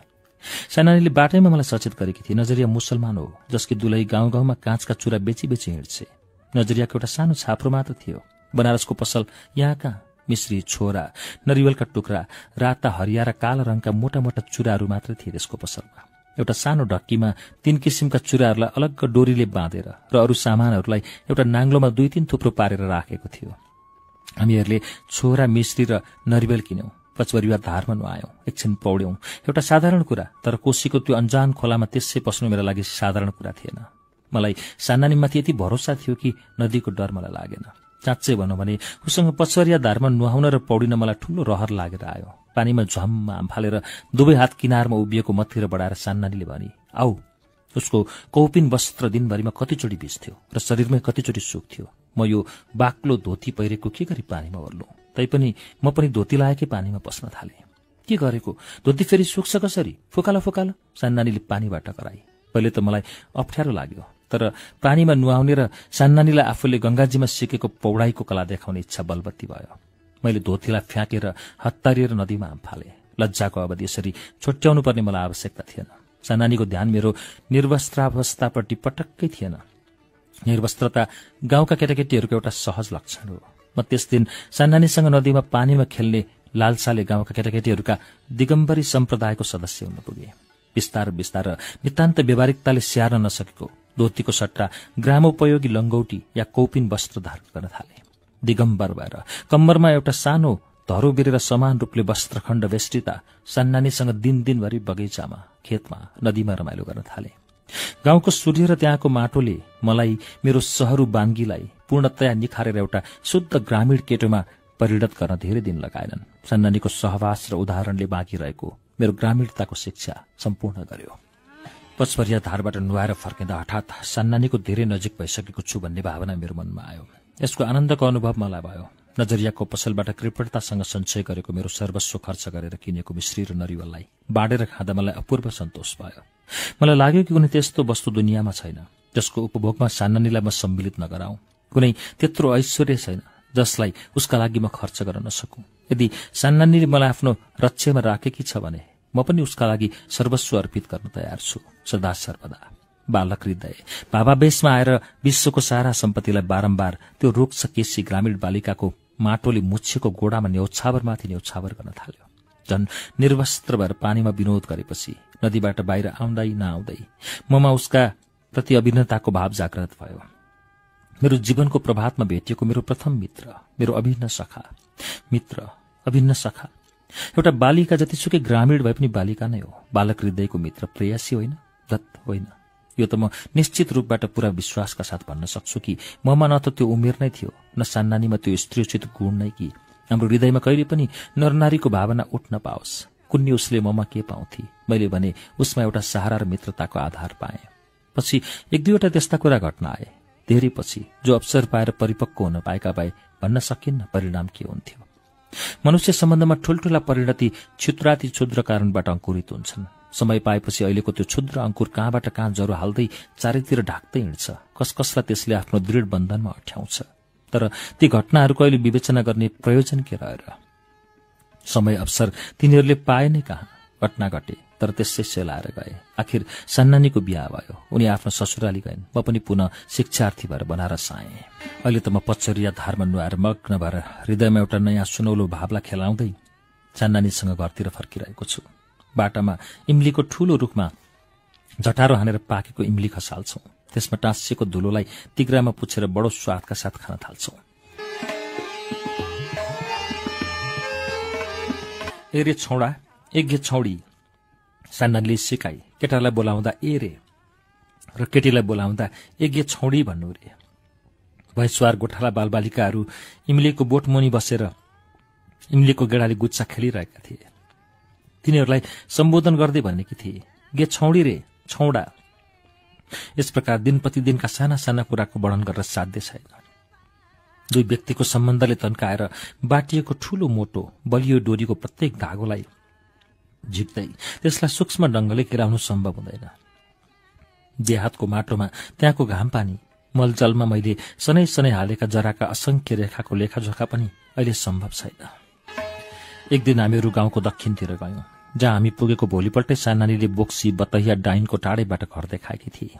सानानीले बाटैमा मलाई सचेत गरेकी थिए। नजरिया मुसलमान हो, जसकी दुलै गाउँमा काँचका चुरा बेची हिँड्छे। नजरियाको एउटा सानो छाप्रो मात्र थियो। बनारसको पसल यहाँ कहाँ? मिश्री, छोरा, नरिवलका टुक्रा, राता, हरिया र काला रङका मोटा मोटा चुराहरू मात्र थिए त्यसको पसलमा। एउटा सानो ढक्कीमा 3 किसिमका चुराहरूलाई अलग्ग डोरीले बाँधेर र अरू सामानहरूलाई एउटा नाङ्लोमा 2-3 थुप्रो पारेर राखेको थियो। हामीहरूले छोरा, मिश्री र नरिवल किन्यौं। पचवरिया धारमा नुहायौं। एकछिन पौड्यौं। एउटा साधारण कुरा, तर कोशीको त्यो अन्जान खोलामा त्यसै पस्नु मेरो लागि साधारण कुरा थिएन। मलाई सान्नानीमाथि यति भरोसा थियो कि नदीको डर मलाई लागेन। साँच्चै भनौं भने उसँग पचवरिया धारमा नुहाउन र पौडिन मलाई ठूलो रहर लागेर आयो। पानीमा झम्म हामफालेर दुवै हात किनारमा उभिएको मतिर बढाएर सान्नानीले भनी, आऊ। उसको कौपिन वस्त्र दिनभरिमा कतिचोटि भिज्थ्यो र शरीरमै कतिचोटि सुक्थ्यो। म यो बाक्लो धोती पहिरेको के गरी पानीमा ओर्लौं? तैपनि म पनि धोती लाएकै पानीमा पस्न थाले। के गरेको? धोती फेरि सुक्छ कसरी? फुकालो सान्नानीले पानीबाट कराई। पहिले त मलाई अप्ठ्यारो लाग्यो, तर पानीमा नुहाउने र सान्नानीलाई आफूले गंगाजीमा सिकेको पौडाईको कला देखाउने इच्छा बलबत्ती भयो। मैले धोतीलाई फ्याँकेर हत्तारिएर नदीमा हामफाले। लज्जाको अवधि यसरी छुट्याउनु पर्ने मलाई आवश्यकता थिएन। सान्नानीको ध्यान मेरो निर्वस्त्रावस्थापट्टि पटक्कै थिएन। निर्वस्त्रता गाउँका केटाकेटीहरूको एउटा सहज लक्षण हो। म त्यस दिन सान्नानीसँग नदीमा पानीमा खेल्ने लालसाले गाउँका केटाकेटीहरूका दिगम्बरी सम्प्रदायको सदस्य हुन पुगे। बिस्तार नितान्त व्यावहारिकताले स्याहार्न नसकेको धोतीको सट्टा ग्रामोपयोगी लंगौटी या कौपिन वस्त्र धारण गर्न थाले। दिगम्बर भएर कम्मरमा एउटा सानो धरो बिरेर समान रूपले वस्त्रखण्ड वेष्टिता सान्नानीसँग दिनभरि बगैँचामा, खेतमा, नदीमा रमाइलो गर्न थाले। गाउँको सूर्य र त्यहाँको माटोले मलाई, मेरो सहरु बाङ्गीलाई पूर्णतया निखारेर एउटा शुद्ध ग्रामीण केटोमा परिणत गर्न धेरै दिन लगाएनन्। सान्नानीको सहवास र उदाहरणले बाँकी रहेको मेरो ग्रामीणताको शिक्षा सम्पूर्ण गर्यो। पचवरिया धारबाट नुहाएर फर्किँदा हठात सान्नानीको धेरै नजिक भइसकेको छु भन्ने भावना मेरो मनमा आयो। यसको आनन्दको अनुभव मलाई भयो। नजरियाको पसलबाट कृपणतासँग सञ्चय गरेको मेरो सर्वस्व खर्च गरेर किनेको मिश्री र नरिवललाई बाडेर खाँदा मलाई अपूर्व सन्तोष भयो। मलाई लाग्यो कि कुनै त्यस्तो वस्तु दुनियाँमा छैन जसको उपभोगमा सान्नानीलाई म सम्मिलित नगराउँ। कुनै त्यत्रो ऐश्वर्य छैन जसलाई उसका लागि म खर्च गर्न नसकूं। यदि सान्नानीले मलाई आफ्नो रक्षामा राखेकी छ भने म पनि उसका लागि सर्वस्व अर्पित गर्न तयार छु, सदा सर्वदा। बालक हृदय भावावेशमा आएर विश्वको सारा सम्पत्तिलाई बारम्बार त्यो रोक्छ केसी ग्रामीण बालिकाको माटोले मुछेको गोडामा न्यौछावरमाथि न्यौछावर गर्न थाल्यो। झन् निर्वस्त्र भएर पानीमा विनोद गरेपछि नदीबाट बाहिर आउँदै नआउँदै ममा उसका प्रति अभिन्नताको भाव जागृत भयो। मेरो जीवनको प्रभातमा भेटिएको मेरो प्रथम मित्र, मेरो अभिन्न सखा, मित्र अभिन्न सखा, एउटा बालिका जतिसुकै ग्रामीण भए पनि बालिका नै हो। बालक हृदयको मित्र, प्रेयसी होइन, दत्त होइन। यो त म निश्चित रूपबाट पूरा विश्वासका साथ भन्न सक्छु कि ममा न त त्यो उमेर नै थियो, न सान्नानीमा त्यो स्त्रीउचित गुण नै कि हाम्रो हृदयमा कहिले पनि नरनारीको भावना उठ्न पाओस्। कुन्नी उसले ममा के पाउँथे, मैले भने उसमा एउटा सहारा र मित्रताको आधार पाएँ। पछि एक दुईवटा त्यस्ता कुरा घट्न आए, धेरै पछि, जो अवसर पाएर परिपक्व हुन पाएका भए भन्न सकिन्न परिणाम के हुन्थ्यो। मनुष्य सम्बन्धमा ठूल्ठूला परिणति क्षुद्राति क्षुद्र कारणबाट अंकुरित हुन्छन्। समय पाएपछि अहिलेको त्यो क्षुद्र अंकुर कहाँबाट कहाँ जरो हाल्दै चारैतिर ढाक्दै हिँड्छ। कसकसलाई त्यसले आफ्नो दृढ बन्धनमा अठ्याउँछ। तर ती घटनाहरूको अहिले विवेचना गर्ने प्रयोजन के रहेर? समय अवसर तिनीहरूले पाए नै कहाँ। घटना घटे तर त्यसै सेलाएर गए। आखिर सान्नानीको बिहा भयो, उनी आफ्नो ससुराली गइन्। म पनि पुनः शिक्षार्थी भएर बनारस आएँ। अहिले त म पचरिया धारमा नुहाएर मग्न भएर हृदयमा एउटा नयाँ सुनौलो भावलाई खेलाउँदै सान्नानीसँग घरतिर फर्किरहेको छु। बाटामा इम्लीको ठूलो रुखमा झटारो हानेर पाकेको इम्ली खसाल्छौं। त्यसमा टाँसिएको धुलोलाई तिग्रामा पुछेर बडो स्वादका साथ खान थाल्छौं। ए रे छौडा, एक गे छौडी, सान्नानीले सिकाई। केटालाई बोलाउँदा ए रे र केटीलाई बोलाउँदा ए गे छौडी भन्नु रे। भैसवार गोठाला बालबालिकाहरू इम्लीको बोटमुनि बसेर इम्लीको गेडाले गुच्चा खेलिरहेका थिए। तिनीहरूलाई सम्बोधन गर्दै भनेकी थिए, गे छौडी रे छौडा। यस प्रकार दिन प्रतिदिनका साना साना कुराको वर्णन गरेर साध्य छैन। दुई व्यक्तिको सम्बन्धले तन्काएर बाटिएको ठूलो मोटो बलियो डोरीको प्रत्येक धागोलाई झिक्दै त्यसलाई सूक्ष्म ढंगले केलाउनु सम्भव हुँदैन। देहातको माटोमा त्यहाँको घाम पानी मलजलमा मैले सनै सनै हालेका जराका असंख्य रेखाको लेखाजोखा पनि अहिले सम्भव छैन। एक दिन हामीहरू गाउँको दक्षिणतिर गयौं, जहाँ हामी पुगेको भोलिपल्टै सान्नानीले बोक्सी बतैया डाइनको टाढैबाट घर देखाएकी थिए।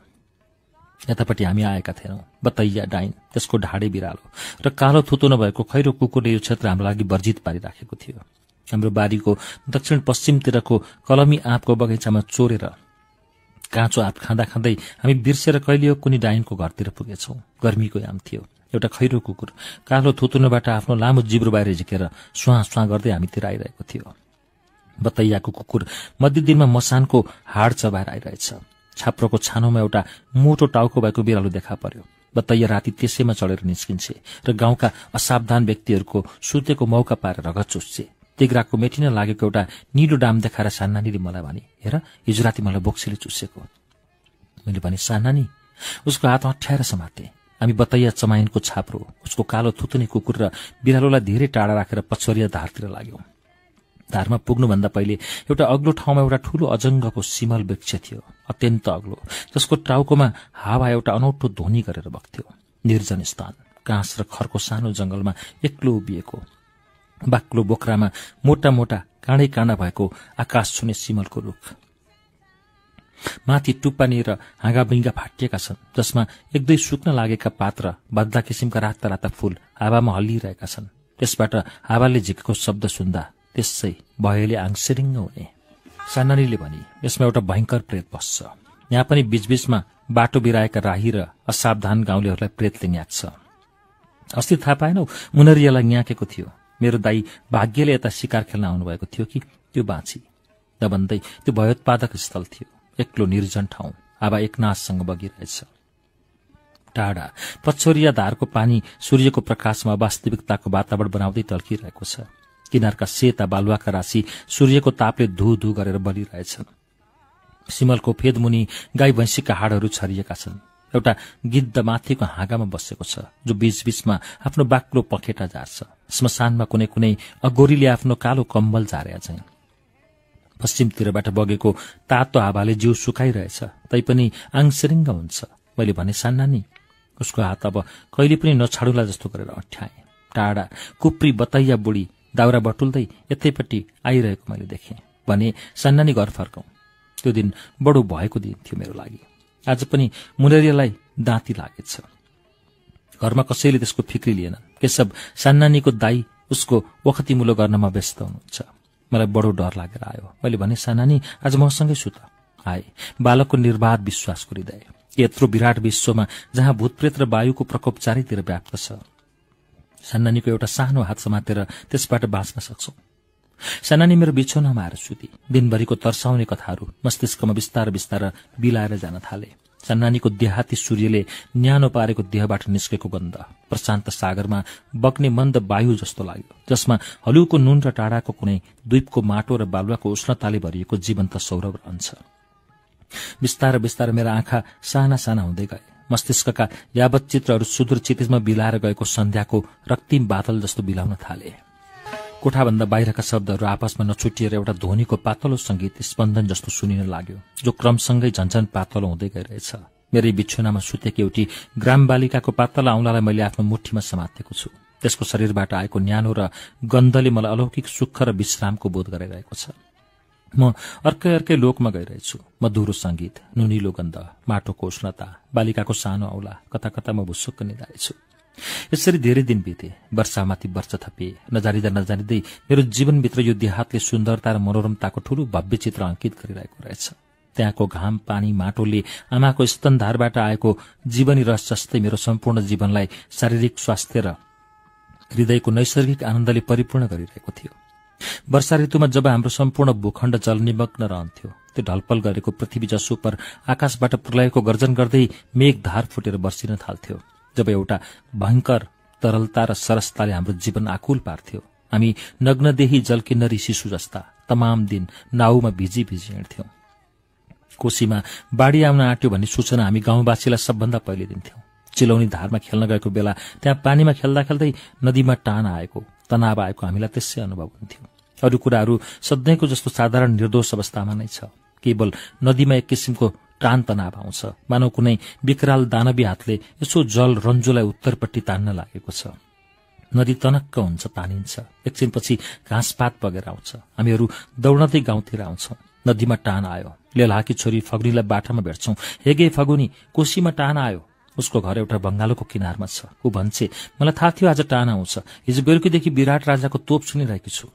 यतापट्टि हामी आएका थिएनौं। बतैया डाइन, त्यसको ढाडे बिरालो र कालो थुतो नभएको खैरो कुकुरले यो क्षेत्र हाम्रो लागि वर्जित पारिराखेको थियो। हाम्रो बारीको दक्षिण पश्चिमतिरको कलमी आँपको बगैँचामा चोरेर काँचो आँप खाँदा खाँदै हामी बिर्सेर कहिले कुनै डाइनको घरतिर पुगेछौं। गर्मीको याम थियो। एउटा खैरो कुकुर कालो थुतुनबाट आफ्नो लामो जिब्रो बाहिर झिकेर स्वाँ स्वाँ गर्दै हामीतिर आइरहेको थियो। बतैयाको कुकुर मध्य दिनमा मसानको हाड चबाएर आइरहेछ। छाप्रोको छानोमा एउटा मोटो टाउको भएको बिरालो देखा पर्यो। बतैया राति त्यसैमा चढेर निस्किन्छे र गाउँका असावधान व्यक्तिहरूको सुतेको मौका पाएर रगत चुस्छे। तिग्राको मेटिन लागेको एउटा निलो डाम देखाएर सान्नानीले मलाई भने, हेर हिजो राति मलाई बोक्सीले चुसेको। मैले भने, सान्नानी? उसको हात अठ्याएर समाते। हामी बतैया चमाइनको छाप्रो, उसको कालो थुतुने कुकुर र बिरालोलाई धेरै टाढा राखेर पछोरिया धारतिर लाग्यौं। धारमा पुग्नुभन्दा पहिले एउटा अग्लो ठाउँमा एउटा ठूलो अजंगको सिमल वृक्ष थियो, अत्यन्त अग्लो, जसको टाउकोमा हावा एउटा अनौठो ध्वनि गरेर बग्थ्यो। निर्जन स्थान, काँस र खरको सानो जंगलमा एक्लो उभिएको, बाक्लो बोक्रामा मोटा मोटा काँडै काँडा भएको आकाश छुने सिमलको रुख। माथि टुप्पानी र हाँगाबिङ्गा फाटिएका छन्, जसमा एक दुई सुक्न लागेका पात र बद्दा किसिमका राता राता फूल हावामा हल्लिरहेका छन्। त्यसबाट हावाले झिकेको शब्द सुन्दा त्यसै भयले आङसिरिङ्ग हुने। सान्नानीले भने, यसमा एउटा भयंकर प्रेत बस्छ। यहाँ पनि बीचबीचमा बाटो बिराएका राही र असावधान गाउँलेहरूलाई प्रेतले न्याक्छ। अस्ति थाहा पाएनौ, मुनरियालाई न्याकेको थियो। मेरो दाई भाग्यले यता शिकार खेल्न आउनुभएको थियो कि त्यो बाँची। नभन्दै त्यो भयोत्पादक स्थल थियो, एक्लो निर्जन ठाउँ, हावा एकनाससँग बगिरहेछ। टाढा पछोरिया धारको पानी सूर्यको प्रकाशमा वास्तविकताको वातावरण बनाउँदै टल्किरहेको छ। किनारका सेता बालुवाका राशि सूर्यको तापले धु धु गरेर बलिरहेछन्। सिमलको फेदमुनि गाई भैंसीका हाडहरू छरिएका छन्। एउटा गिद्ध माथिको हाँगामा बसेको छ, जो बीचबीचमा आफ्नो बाक्लो पखेटा झार्छ। श्मशानमा कुनै कुनै अगोरीले आफ्नो कालो कम्बल झारेका छन्। पश्चिमतिरबाट बगेको तातो हावाले जिउ सुकाइरहेछ, तैपनि आङसिरिङ्ग हुन्छ। मैले भने, सान्नानी? उसको हात अब कहिले पनि नछाडुला जस्तो गरेर अठ्याए। टाढा कुप्री बतैया बुढी दाउरा बटुल्दै यतैपट्टि आइरहेको मैले देखेँ। भने, सान्नानी घर फर्कौं। त्यो दिन बडो भएको दिन थियो मेरो लागि। आज पनि मुनेरियालाई दाँती लागेछ। घरमा कसैले त्यसको फिक्री लिएन। केशव सान्नानीको दाई उसको वखतीमुलो गर्नमा व्यस्त हुनुहुन्छ। मलाई बडो डर लागेर आयो। मैले भने, सान्नानी आज मसँगै सुत। आए। बालकको निर्बाध विश्वासको हृदय। यत्रो विराट विश्वमा जहाँ भूतप्रेत र वायुको प्रकोप चारैतिर व्याप्त छ, सान्नानीको एउटा सानो हात समातेर त्यसबाट बाँच्न सक्छौ। सान्नानी मेरो बिछौनामा आएर सुती। दिनभरिको तर्साउने कथाहरू मस्तिष्कमा बिस्तार बिस्तार बिलाएर जान थाले। सान्नानीको देहाती सूर्यले न्यानो पारेको देहबाट निस्केको गन्ध प्रशान्त सागरमा बग्ने मन्द वायु जस्तो लाग्यो, जसमा हलुको नुन र टाढाको कुनै द्वीपको माटो र बालुवाको उष्णताले भरिएको जीवन्त सौरभ रहन्छ। बिस्तार बिस्तार मेरा आँखा साना साना हुँदै गए। मस्तिष्कका यावत चित्रहरू सुदूर क्षितिजमा बिलाएर गएको सन्ध्याको रक्तिम बादल जस्तो बिलाउन थाले। कोठाभन्दा बाहिरका शब्दहरू आपसमा नछुटिएर एउटा ध्वनिको पातलो संगीत स्पन्दन जस्तो सुनिन लाग्यो, जो क्रमसँगै झन्झन पातलो हुँदै गइरहेछ। मेरै बिछौनामा सुतेकी एउटी ग्राम बालिकाको पातला औंलालाई मैले आफ्नो मुठीमा समातेको छु। त्यसको शरीरबाट आएको न्यानो र गन्धले मलाई अलौकिक सुख र विश्रामको बोध गराइरहेको छ। म अर्कै अर्कै लोकमा गइरहेछु। मधुरो संगीत, नुनिलो गन्ध, माटोको उष्णता, बालिकाको सानो औंला, कता कता म भुसुक्क निदाएछु। यसरी धेरै दिन बिते। वर्षामाथि वर्ष थपिए। नजानिँदा नजानिँदै मेरो जीवनभित्र यो देहातले सुन्दरता र मनोरमताको ठूलो भव्य चित्र अंकित गरिरहेको रहेछ। त्यहाँको घाम, पानी, माटोले आमाको स्तनधारबाट आएको जीवनी रस जस्तै मेरो सम्पूर्ण जीवनलाई शारीरिक स्वास्थ्य र हृदयको नैसर्गिक आनन्दले परिपूर्ण गरिरहेको थियो। वर्षा ऋतुमा जब हाम्रो सम्पूर्ण भूखण्ड जलनिमग्न रहन्थ्यो, त्यो ढलपल गरेको पृथ्वी जसो पर आकाशबाट प्रलयको गर्जन गर्दै मेघधार फुटेर बर्सिन थाल्थ्यो। जब एउटा भयंकर तरलता र सरसताले हाम्रो जीवन आकुल पार्थ्यो, हामी नग्नदेही जलकिन्नरी शिशु जस्ता तमाम दिन नाउमा भिजी भिजी हिँड्थ्यौं। कोशीमा बाढ़ी आउन आँट्यो भन्ने सूचना हामी गाउँवासीलाई सबभन्दा पहिले दिन्थ्यौं। चिलौनी धारमा खेल्न गएको बेला त्यहाँ पानीमा खेल्दा खेल्दै नदीमा टान आएको, तनाव आएको हामीलाई त्यसै अनुभव हुन्थ्यो। अरू कुराहरू सधैँको जस्तो साधारण निर्दोष अवस्थामा नै छ। केवल नदीमा एक किसिमको टान तनाव आउँछ, मानव कुनै विकराल दानवी हातले यसो जल रन्जुलाई उत्तरपट्टि तान्न लागेको छ। नदी तनक्क हुन्छ, तानिन्छ। एकछिनपछि घाँसपात बगेर आउँछ। हामीहरू दौडँदै गाउँतिर आउँछौं। नदीमा टान आयो। लेलाकी छोरी फगुनीलाई बाटामा भेट्छौं। हेगे फगुनी, कोशीमा टान आयो। उसको घर एउटा बंगालोको किनारमा छ। ऊ भन्छे, मलाई थाहा थियो आज टान आउँछ। हिजो बेलुकीदेखि विराट राजाको तोप सुनिरहेकी छु।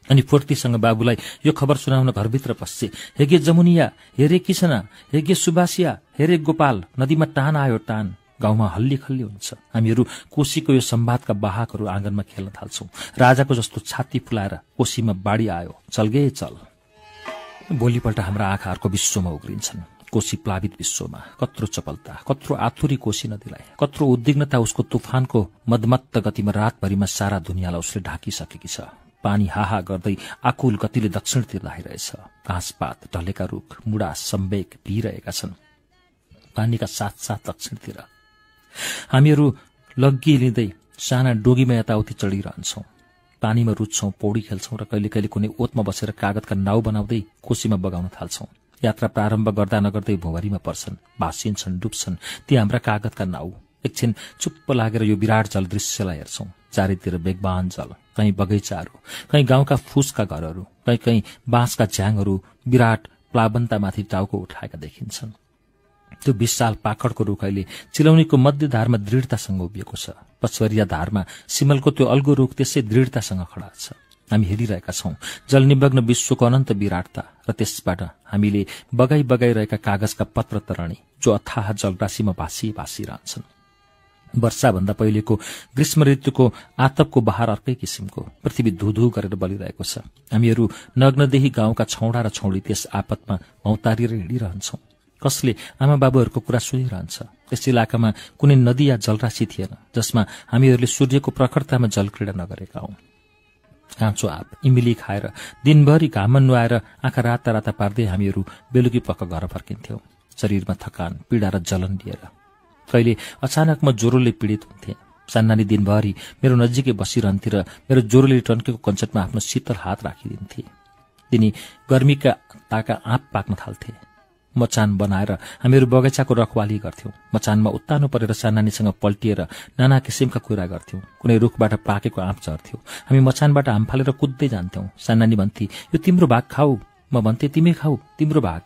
अनि फुर्तीसँग बाबुलाई यो खबर सुनाउन घरभित्र पस्छे। हेगे जमुनिया, हेरे किसना, हेगे सुबासिया, हेरे गोपाल, नदीमा टान आयो, टान। गाउँमा हल्ली खल्ली हुन्छ। हामीहरू कोशीको यो संवादका वाहकहरू आँगनमा खेल्न थाल्छौं। राजाको जस्तो छाती फुलाएर कोशीमा बाढ़ी आयो, चलगे चल। भोलिपल्ट हाम्रा आँखाहरूको विश्वमा उग्रिन्छन्। कोशी प्लावित विश्वमा कत्रो चपलता, कत्रो आथुरी कोशी नदीलाई, कत्रो उद्विग्नता उसको तुफानको मदमत्त गतिमा रातभरिमा सारा दुनियाँलाई उसले ढाकिसकेकी छ। पानी हाहा गर्दै आकुल गतिले दक्षिणतिर धाइरहेछ। घाँसपात, ढलेका रुख, मुडा, सम्वेक भिइरहेका छन् पानीका साथ दक्षिणतिर। हामीहरू लग्गी लिँदै साना डोगीमा यताउति चढिरहन्छौं। पानीमा रुच्छौं, पौडी खेल्छौं र कहिले कहिले कुनै ओतमा बसेर कागतका नाउ बनाउँदै कोशीमा बगाउन थाल्छौं। यात्रा प्रारम्भ गर्दा नगर्दै भुभरीमा पर्छन्, भासिन्छन्, डुब्छन् ती हाम्रा कागतका नाउ। एकछिन चुप्प लागेर यो विराट जल दृश्यलाई हेर्छौं। चारैतिर बेगबान जल, कहीँ बगैँचाहरू, कहीँ गाउँका फुसका घरहरू, कहीँ कहीँ बाँसका झ्याङहरू विराट प्लावनतामाथि टाउको उठाएका देखिन्छन्। त्यो विशाल पाखडको रुख अहिले चिलौनीको मध्यधारमा दृढतासँग उभिएको छ। पछवरिया धारमा सिमलको त्यो अल्गो रुख त्यसै दृढतासँग खडा छ। हामी हेरिरहेका छौं जलनिमग्न विश्वको अनन्त विराटता र त्यसबाट हामीले बगाई बगाइरहेका कागजका पत्र तरणी जो अथाह जलराशिमा भासिरहन्छन्। वर्षाभन्दा पहिलेको ग्रीष्म ऋतुको आतपको बहार अर्कै किसिमको। पृथ्वी धुधु गरेर बलिरहेको छ। हामीहरू नग्नदेही गाउँका छौडा र छौडी त्यस आपतमा भौतारिएर हिँडिरहन्छौं। कसले आमा बाबुहरूको कुरा सुनिरहन्छ। त्यस इलाकामा कुनै नदी या जलराशि थिएन जसमा हामीहरूले सूर्यको प्रखरतामा जलक्रीडा नगरेका हौं। काँचो आँप, इमिली खाएर दिनभरि घाममा नुहाएर आँखा राता राता पार्दै हामीहरू बेलुकी पक्क घर फर्किन्थ्यौं, शरीरमा थकान, पीडा र जलन लिएर। कहिले अचानक म ज्वरोले पीडित हुन्थे। सान्नानी दिनभरि मेरो नजिकै बसिरहन्थे र मेरो ज्वरोले टन्केको कञ्चटमा आफ्नो शीतल हात राखिदिन्थे। तिनी गर्मीका ताका आँप पाक्न थाल्थे। मचान बनाएर हामीहरू बगैँचाको रखवाली गर्थ्यौं। मचानमा उत्तानो परेर सान्नानीसँग पल्टिएर नाना किसिमका कुरा गर्थ्यौं। कुनै रुखबाट पाकेको आँप झर्थ्यो। हामी मचानबाट आँप फालेर कुद्दै जान्थ्यौं। सान्नानी भन्थे, यो तिम्रो भाग खाऊ। म भन्थे, तिमी खाऊ, तिम्रो भाग।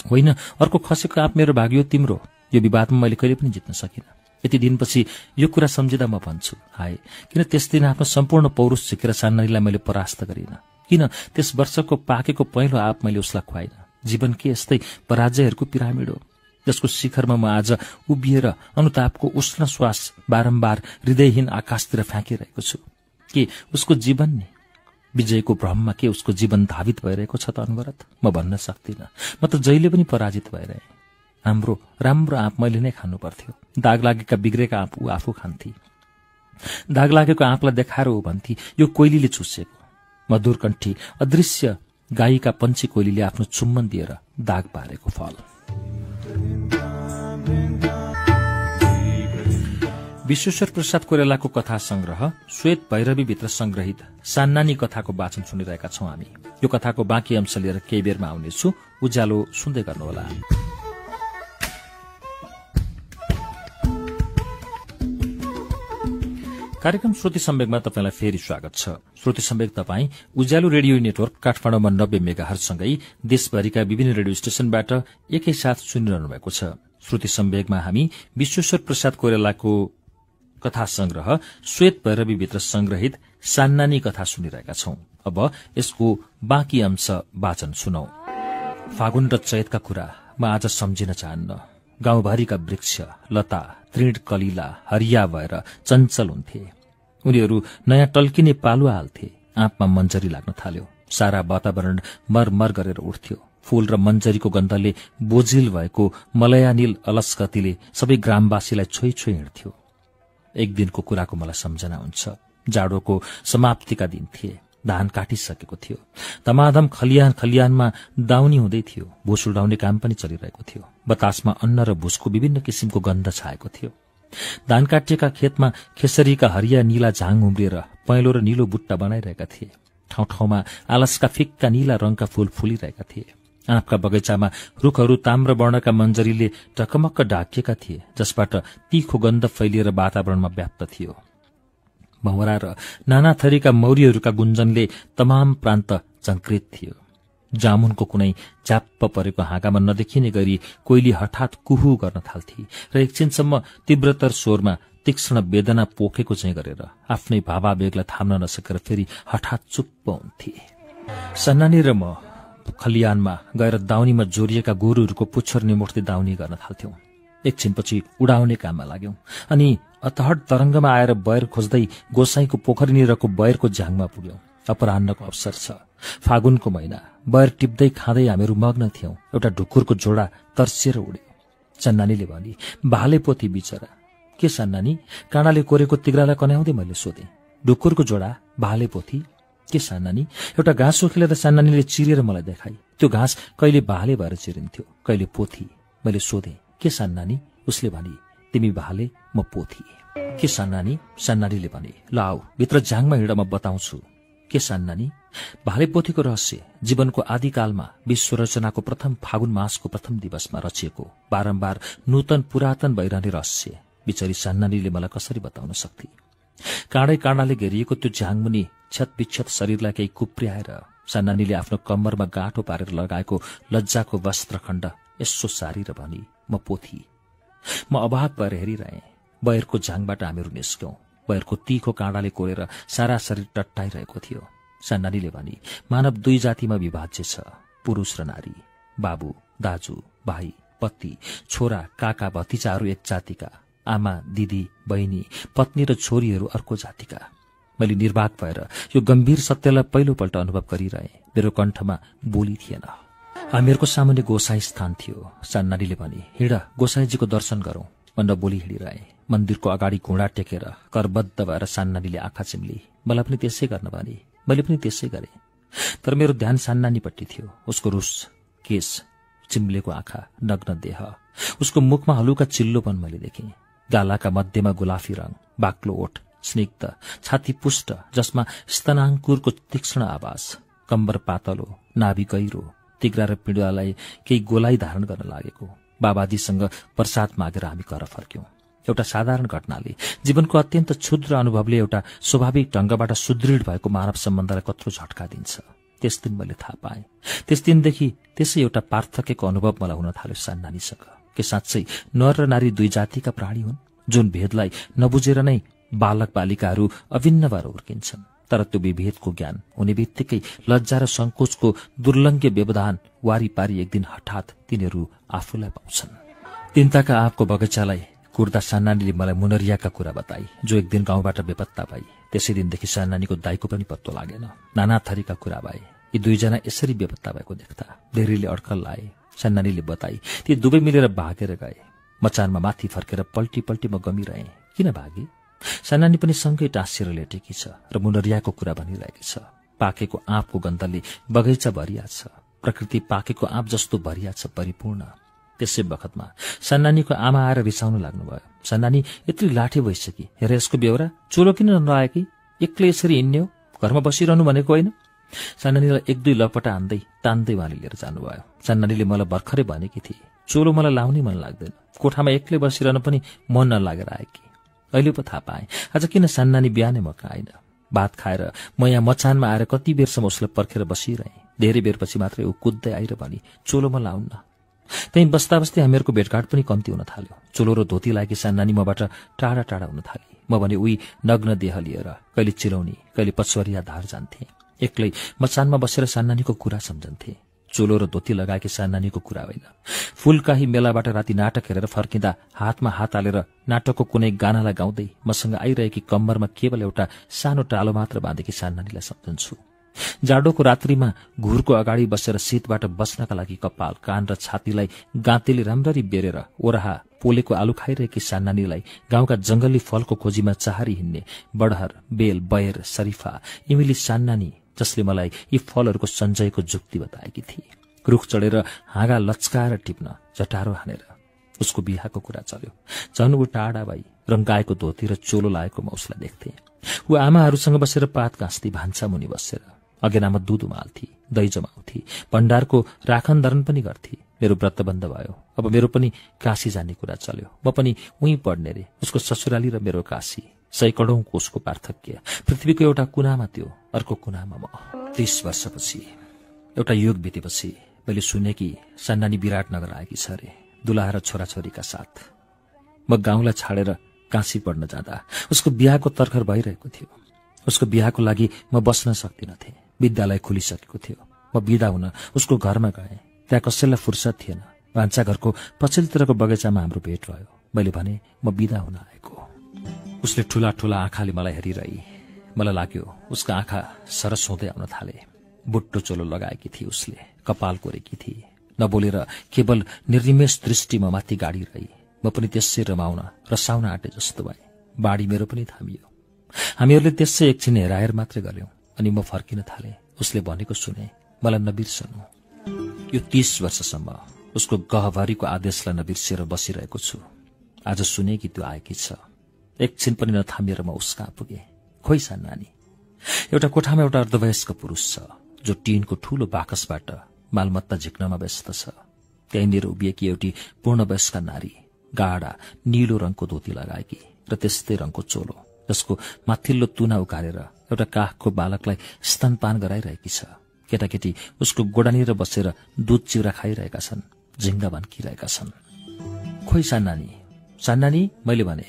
होइन, अर्को खसेको आँप मेरो भाग्यो तिम्रो। यो विवादमा मैले कहिले पनि जित्न सकिनँ। यति दिनपछि यो कुरा सम्झिँदा म भन्छु, हाय किन त्यस दिन आफ्नो सम्पूर्ण पौरुष झिकेर सान्नानीलाई मैले परास्त गरिन? किन त्यस वर्षको पाकेको पहिलो आँप मैले उसलाई खुवाइन? जीवन के यस्तै पराजयहरूको पिरामिड हो जसको शिखरमा म आज उभिएर अनुतापको उष्ण श्वास बारम्बार हृदयहीन आकाशतिर फ्याँकिरहेको छु? के उसको जीवन नि विजयको भ्रममा के उसको जीवन धावित भइरहेको छ त अनवरत? म भन्न सक्दिनँ। म त जहिले पनि पराजित भइरहे। हाम्रो राम्रो आँप मैले नै खानु पर्थ्यो। दाग लागेका बिग्रेका आँप ऊ आफू खान्थी। दाग लागेको आँपलाई देखाएर ऊ भन्थी, यो कोइलीले चुसेको। मधुरकण्ठी अदृश्य गायिका पन्छी कोइलीले आफ्नो चुम्बन दिएर दाग पारेको फल। विश्वेश्वर प्रसाद कोइरालाको कथा संग्रह श्वेत भैरवीभित्र संग्रहित सान्नानी कथाको वाचन सुनिरहेका छौं हामी। यो कथाको बाँकी अंश लिएर केही बेरमा आउनेछु। उज्यालो सुन्दै गर्नुहोला। कार्यक्रम श्रुति सम्वेकमा तपाईंलाई फेरि स्वागत छ। श्रुति सम्वेक तपाईं उज्यालो रेडियो नेटवर्क काठमाडौँमा 90 मेगाहर्जसँगै देशभरिका विभिन्न रेडियो स्टेशनबाट एकैसाथ सुनिरहनु भएको छ। श्रुति सम्वेकमा हामी विश्वेश्वर प्रसाद कोइरालाको कथा संग्रह श्वेत भैरवीभित्र संग्रहित सान्नानी कथा सुनिरहेका छौं। अब यसको बाँकी अंश वाचन सुनौ। फागुन र चैतका कुरा म आज सम्झिन चाहन्न। गाउँभरिका वृक्ष लता तृण कलिला हरिया भएर चञ्चल हुन्थे। उनीहरू नयाँ टल्किने पालुवा हाल्थे। आँपमा मन्जरी लाग्न थाल्यो। सारा वातावरण मरमर गरेर उठ्थ्यो। फूल र मन्जरीको गन्धले बोझिल भएको मलयानिल अलस्कतीले सबै ग्रामवासीलाई छोई छोई हिँड्थ्यो। एक दिनको कुराको मलाई सम्झना हुन्छ। जाडोको समाप्तिका दिन थिए। धान काटिसकेको थियो। धमाधम खलियानमा दाउनी हुँदै थियो। भुस उडाउने काम पनि चलिरहेको थियो। बतासमा अन्न र भुसको विभिन्न किसिमको गन्ध छाएको थियो। धान काटिएका खेतमा खेसरीका हरिया नीला झाङ उम्रिएर पहेँलो र नीलो बुट्टा बनाइरहेका थिए। ठाउँ ठाउँमा आलसका फिक्का नीला रंगका फूल फुलिरहेका थिए। आँपका बगैँचामा रुखहरू ताम्र वर्णका मन्जरीले टकमक्क ढाकिएका थिए, जसबाट तीखो गन्ध फैलिएर वातावरणमा व्याप्त थियो। भौरा र नाना थरीका मौरीहरूका गुन्जनले तमाम प्रान्त झङ्कृत थियो। जामुनको कुनै च्याप्प परेको हाँगामा नदेखिने गरी कोइली हठात कुहु गर्न थाल्थी र एकछिनसम्म तीव्रतर स्वरमा तीक्ष्ण वेदना पोखेको चाहिँ गरेर आफ्नै भावावेगलाई थाम्न नसकेर फेरि हठात चुप्प हुन्थे। सन्नानी र म खलियानमा गएर दाउनीमा जोरिएका गोरुहरूको पुच्छर निमोड्दै दाउनी गर्न थाल्थ्यौं। एकछिनपछि उडाउने काममा लाग्यौं अनि अतहट तरंगमा आएर बयर खोज्दै गोसाईको पोखरीनिरको बयरको झ्याङमा पुग्यौं। अपराह्नको अवसर छ। फागुनको महिना। बयर टिप्दै खाँदै हामीहरू मग्न थियौं। एउटा ढुकुरको जोडा तर्सिएर उड्यो। सन्नानीले भनी, भाले पोथी बिचरा। के सन्नानी? काँडाले कोरेको तिग्रालाई कन्याउँदै मैले सोधे। ढुकुरको जोडा भाले पोथी के सन्नानी? एउटा घाँस उखेलेर सन्नानीले चिरेर मलाई देखाई। त्यो घाँस कहिले भाले भएर चिरिन्थ्यो, कहिले पोथी। मैले सोधे, के सन्नानी? उसले भनी, तिमी भाले म पोथी। के सन्नानी? सन्नानीले भने, ल आऊ भित्र झ्याङमा हिँड, म बताउँछु। के सन्नानी? भाले पोथीको रहस्य जीवनको आदिकालमा विश्व रचनाको प्रथम फागुन मासको प्रथम दिवसमा रचिएको बारम्बार नूतन पुरातन भइरहने रहस्य बिचरी सन्नानीले मलाई कसरी बताउन सक्थे? काँडाले घेरिएको त्यो झ्याङमुनि क्षतविक्षत शरीरलाई केही कुप्र्याएर सन्नानीले आफ्नो कम्मरमा गाँठो पारेर लगाएको लज्जाको वस्त्रखण्ड यसो सारेर भनी, म पोथी। म अभाग भएर हेरिरहेँ। बयरको झ्याङबाट हामीहरू निस्क्यौं। बयरको तीखो काँडाले कोरेर सारा शरीर टट्टाइरहेको थियो। सन्नानीले भनी, मानव दुई जातिमा विभाज्य छ, पुरुष र नारी। बाबु, दाजु, भाइ, पति, छोरा, काका, भतिजाहरू एक जातिका, आमा, दिदी, बहिनी, पत्नी र छोरीहरू अर्को जातिका। मैले निर्वाक भएर यो गम्भीर सत्यलाई पहिलोपल्ट अनुभव गरिरहेँ। मेरो कण्ठमा बोली थिएन। हामीहरूको सामान्य गोसाई स्थान थियो। सन्नानीले भने, हिँड गोसाईजीको दर्शन गरौं। म नबोली हिँडिरहेँ। मन्दिरको अगाडि घुँडा टेकेर करबद्ध भएर सन्नानीले आँखा चिम्ली। मलाई पनि त्यसै गर्न भने। मैले पनि त्यसै गरेँ। तर मेरो ध्यान सन्नानीपट्टि थियो। उसको रुस केश, चिम्लेको आँखा, नग्न देह, उसको मुखमा हलुका चिल्लोपन मैले देखेँ। गालाका मध्यमा गुलाफी रंग, बाक्लो ओठ, स्निग्ध, छाती पुष्ट जसमा स्तनाङ्कुरको तीक्ष्ण आवाज, कम्बर पातलो, नाभि गहिरो, तिग्रा र पिँडालाई केही गोलाइ धारण गर्न लागेको। बाबाजीसँग प्रसाद मागेर हामी घर फर्क्यौं। एउटा साधारण घटनाले जीवनको अत्यन्त क्षुद्र अनुभवले एउटा स्वाभाविक ढंगबाट सुदृढ भएको मानव सम्बन्धलाई कत्रो झट्का दिन्छ। त्यस दिन मैले थाहा पाएँ। त्यस दिनदेखि त्यसै एउटा पार्थक्यको अनुभव मलाई हुन थाल्यो सान्नानीसँग। के साँच्चै नर र नारी दुई जातिका प्राणी हुन् जुन भेदलाई नबुझेर नै बालक बालिकाहरू अभिन्न भएर हुर्किन्छन्। तर त्यो विभेदको ज्ञान हुने बित्तिकै लज्जा र संकोचको दुर्लङ्घ्य व्यवधान वारीपारी एक दिन हठात तिनीहरू आफूलाई पाउँछन्। तिनताका आँपको बगैँचालाई कुर्दा सान्नानीले मलाई मुनरियाका कुरा बताई, जो एक दिन गाउँबाट बेपत्ता पाई। त्यसै दिनदेखि सान्नानीको दाइको पनि पत्तो लागेन। नाना थरीका कुरा भए। यी दुईजना यसरी बेपत्ता भएको देख्दा धेरैले अड्कल लाए। सान्नानीले बताई ती दुवै मिलेर भागेर गए। मचानमा माथि फर्केर पल्टी पल्टी म गमिरहे। किन भागे? सान्नानी पनि सँगै टाँसिएर लेटेकी छ र मुनरियाको कुरा भनिरहेकी छ। पाकेको आँपको गन्धले बगैँचा भरिया छ। प्रकृति पाकेको आँप जस्तो भरिया छ, परिपूर्ण। त्यसै बखतमा सान्नानीको आमा आएर रिसाउन लाग्नुभयो। सान्नानी यत्रो लाठे भइसकी, हेर यसको बेहोरा, चोलो किन नलाए कि? एक्लै यसरी हिँड्ने हो? घरमा बसिरहनु भनेको होइन? सान्नानीलाई एक दुई लपटा हान्दै तान्दै उहाँले लिएर जानुभयो। सान्नानीले मलाई भर्खरै भनेकी थिए, चोलो मलाई लाउनै मन लाग्दैन, कोठामा एक्लै बसिरहन पनि मन नलागेर आए कि। अहिले पो थाहा पाएँ आज किन सान्नानी बिहानै म कहाँ आइन। भात खाएर म यहाँ मचानमा आएर कति बेरसम्म उसलाई पर्खेर बसिरहेँ। धेरै बेरपछि मात्रै ऊ कुद्दै आएर भनी, चोलो म लाउन्न। त्यहीँ बस्दा बस्दै हामीहरूको भेटघाट पनि कम्ती हुन थाल्यो। चोलो र धोती लागी सान्नानी मबाट टाढा टाढा हुन थाली। म भने उही नग्न देह लिएर कहिले चिरौनी कहिले पछुवारिया धार जान्थे। एक्लै मचानमा बसेर सान्नानीको कुरा सम्झन्थे। चोलो र धोती लगाएकी सान्नानीको कुरा होइन। फूलकाही मेलाबाट राति नाटक हेरेर फर्किँदा हातमा हात हालेर नाटकको कुनै गानालाई गाउँदै मसँग आइरहेकी कम्मरमा केवल एउटा सानो टालो मात्र बाँधेकी सान्नानीलाई सम्झन्छु। जाडोको रात्रिमा घुरको अगाडि बसेर शीतबाट बस्नका लागि कपाल, कान र छातीलाई गाँतेले राम्ररी बेरेर ओराहा पोलेको आलु खाइरहेकी सान्नानीलाई गाउँका जंगली फलको खोजीमा चाहरी हिँड्ने बडहर, बेल, बयर, शरीफा, इमिली सान्नानी जसले मलाई यी फलहरूको सञ्चयको जुक्ति बताएकी थिए। रुख चढेर हाँगा लच्काएर टिप्न, जटारो हानेर उसको बिहाको कुरा चल्यो। झन् ऊ टाढा भई रङ्गाएको धोती र चोलो लाएको म उसलाई देख्थे। ऊ आमाहरूसँग बसेर पात गाँच्थी, भान्सा मुनि बसेर अगेनामा दूध उमाल्थी, दही जमाउँथी, भण्डारको राखन धरन पनि गर्थी। मेरो व्रत बन्द भयो। अब मेरो पनि काशी जाने कुरा चल्यो। म पनि उहीँ पढ्ने रे। उसको ससुराली र मेरो काशी, सैकडौं कोषको पार्थक्य। पृथ्वीको एउटा कुनामा त्यो, अर्को कुनामा म। 30 वर्षपछि, एउटा युग बितेपछि मैले सुने कि सान्नानी विराटनगर आएकी छ रे, दुलाहा र छोराछोरीका साथ। म गाउँलाई छाडेर काशी पढ्न जाँदा उसको बिहाको तर्खर भइरहेको थियो। उसको बिहाको लागि म बस्न सक्दिनथे। विद्यालय खुलिसकेको थियो। म बिदा हुन उसको घरमा गएँ। त्यहाँ कसैलाई फुर्सद थिएन। भान्साघरको पछिल्लोतिरको बगैँचामा हाम्रो भेट भयो। मैले भने म बिदा हुन आएको। उसले ठूला ठूला आँखाले मलाई हेरिरही। मलाई लाग्यो उसका आँखा सरस हुँदै आउन थाले। बुट्टो चोलो लगाएकी थिए उसले, कपाल कोरेकी थिए। नबोलेर केवल निर्निमेष दृष्टि म माथि गाडी रही। म पनि त्यसै रमाउन रसाउन आँटे जस्तो भए। बाढी मेरो पनि थामियो। हामीहरूले त्यसै एकछिन हेराहेर मात्रै गर्यौं। अनि म फर्किन थाले। उसले भनेको सुने, मलाई नबिर्सनु। यो 30 वर्षसम्म उसको गहभरीको आदेशलाई नबिर्सेर बसिरहेको छु। आज सुने कि त्यो आएकी छ। एकछिन पनि नथामिएर म उसका पुगे। खोइ सान्नानी। एउटा कोठामा एउटा अर्धवयस्क पुरुष छ जो टिनको ठूलो बाकसबाट मालमत्ता झिक्नमा व्यस्त छ। त्यहीँनिर उभिएकी एउटी पूर्णवयस्का नारी, गाढा नीलो रङको धोती लगाएकी र त्यस्तै रङको चोलो, जसको माथिल्लो तुना उकालेर एउटा काखको बालकलाई स्तनपान गराइरहेकी छ। केटाकेटी उसको गोडानीर बसेर दूध चिउरा खाइरहेका छन्, झिङ्गा भन्किरहेका छन्। खोइ सान्नानी, सान्नानी, मैले भने।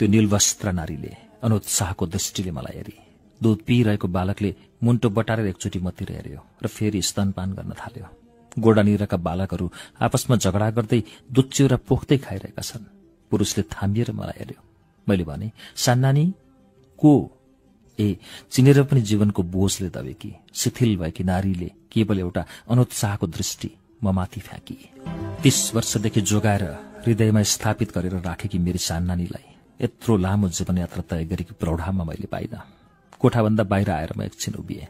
त्यो नीलवस्त्र नारीले अनुत्साहको दृष्टिले मलाई हेरी। दूध पिइरहेको बालकले मुन्टो बटारेर एकचोटि मतिर हेर्यो र फेरि स्तनपान गर्न थाल्यो। गोडानिरका बालकहरू आपसमा झगडा गर्दै दूध चिउरा पोख्दै खाइरहेका छन्। पुरुषले थामिएर मलाई हेर्यो। मैले भने, सान्नानी को? चिनेर पनि जीवनको बोझले दबेकी, शिथिल भएकी नारीले केवल एउटा अनुत्साहको दृष्टि म माथि फ्याँकी। 30 वर्षदेखि जोगाएर हृदयमा स्थापित गरेर राखेकी मेरी सान्नानीलाई यत्रो लामो जीवनयात्रा तय गरेकी प्रौढामा मैले पाइन। कोठाभन्दा बाहिर आएर म एकछिन उभिएँ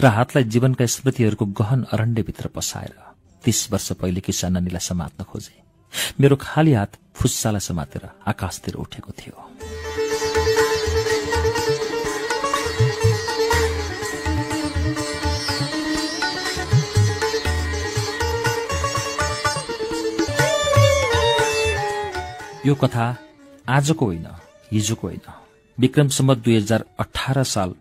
र हातलाई जीवनका स्मृतिहरूको गहन अरण्यभित्र पसाएर 30 वर्ष पहिलेकी सान्नानीलाई समात्न खोजे। मेरो खाली हात फुस्सालाई समातेर आकाशतिर उठेको थियो। यो कथा आजको होइन, हिजोको होइन। विक्रम सम्वत 2018 साल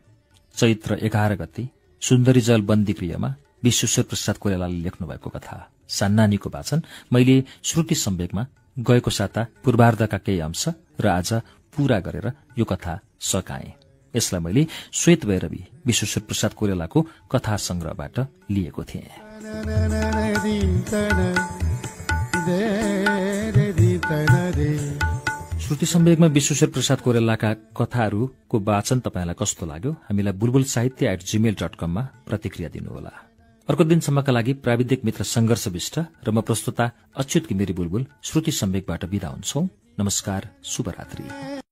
चैत्र 11 गते सुन्दरी जल बन्दी गृहमा विश्वेश्वर प्रसाद कोइरालाले लेख्नु भएको कथा सान्नानीको वाचन मैले श्रुति सम्वेकमा गएको साता पूर्वार्धका केही अंश र आज पूरा गरेर यो कथा सकाएँ। यसलाई मैले श्वेत भैरवी विश्वेश्वर प्रसाद कोइरालाको कथा संग्रहबाट लिएको थिएँ। श्रुति सम्वेकमा विश्वेश्वर प्रसाद कोइरालाका कथाहरूको वाचन तपाईलाई कस्तो लाग्यो? हामीलाई bulbulsahitya@gmail.com मा प्रतिक्रिया दिनुहोला। अर्को दिनसम्मका लागि प्राविधिक मित्र संघर्ष विष्ट र म प्रस्तुता अच्युत घिमिरे बुलबुल श्रुति सम्वेकबाट बिदा हुन्छौं। नमस्कार, शुभरात्रि।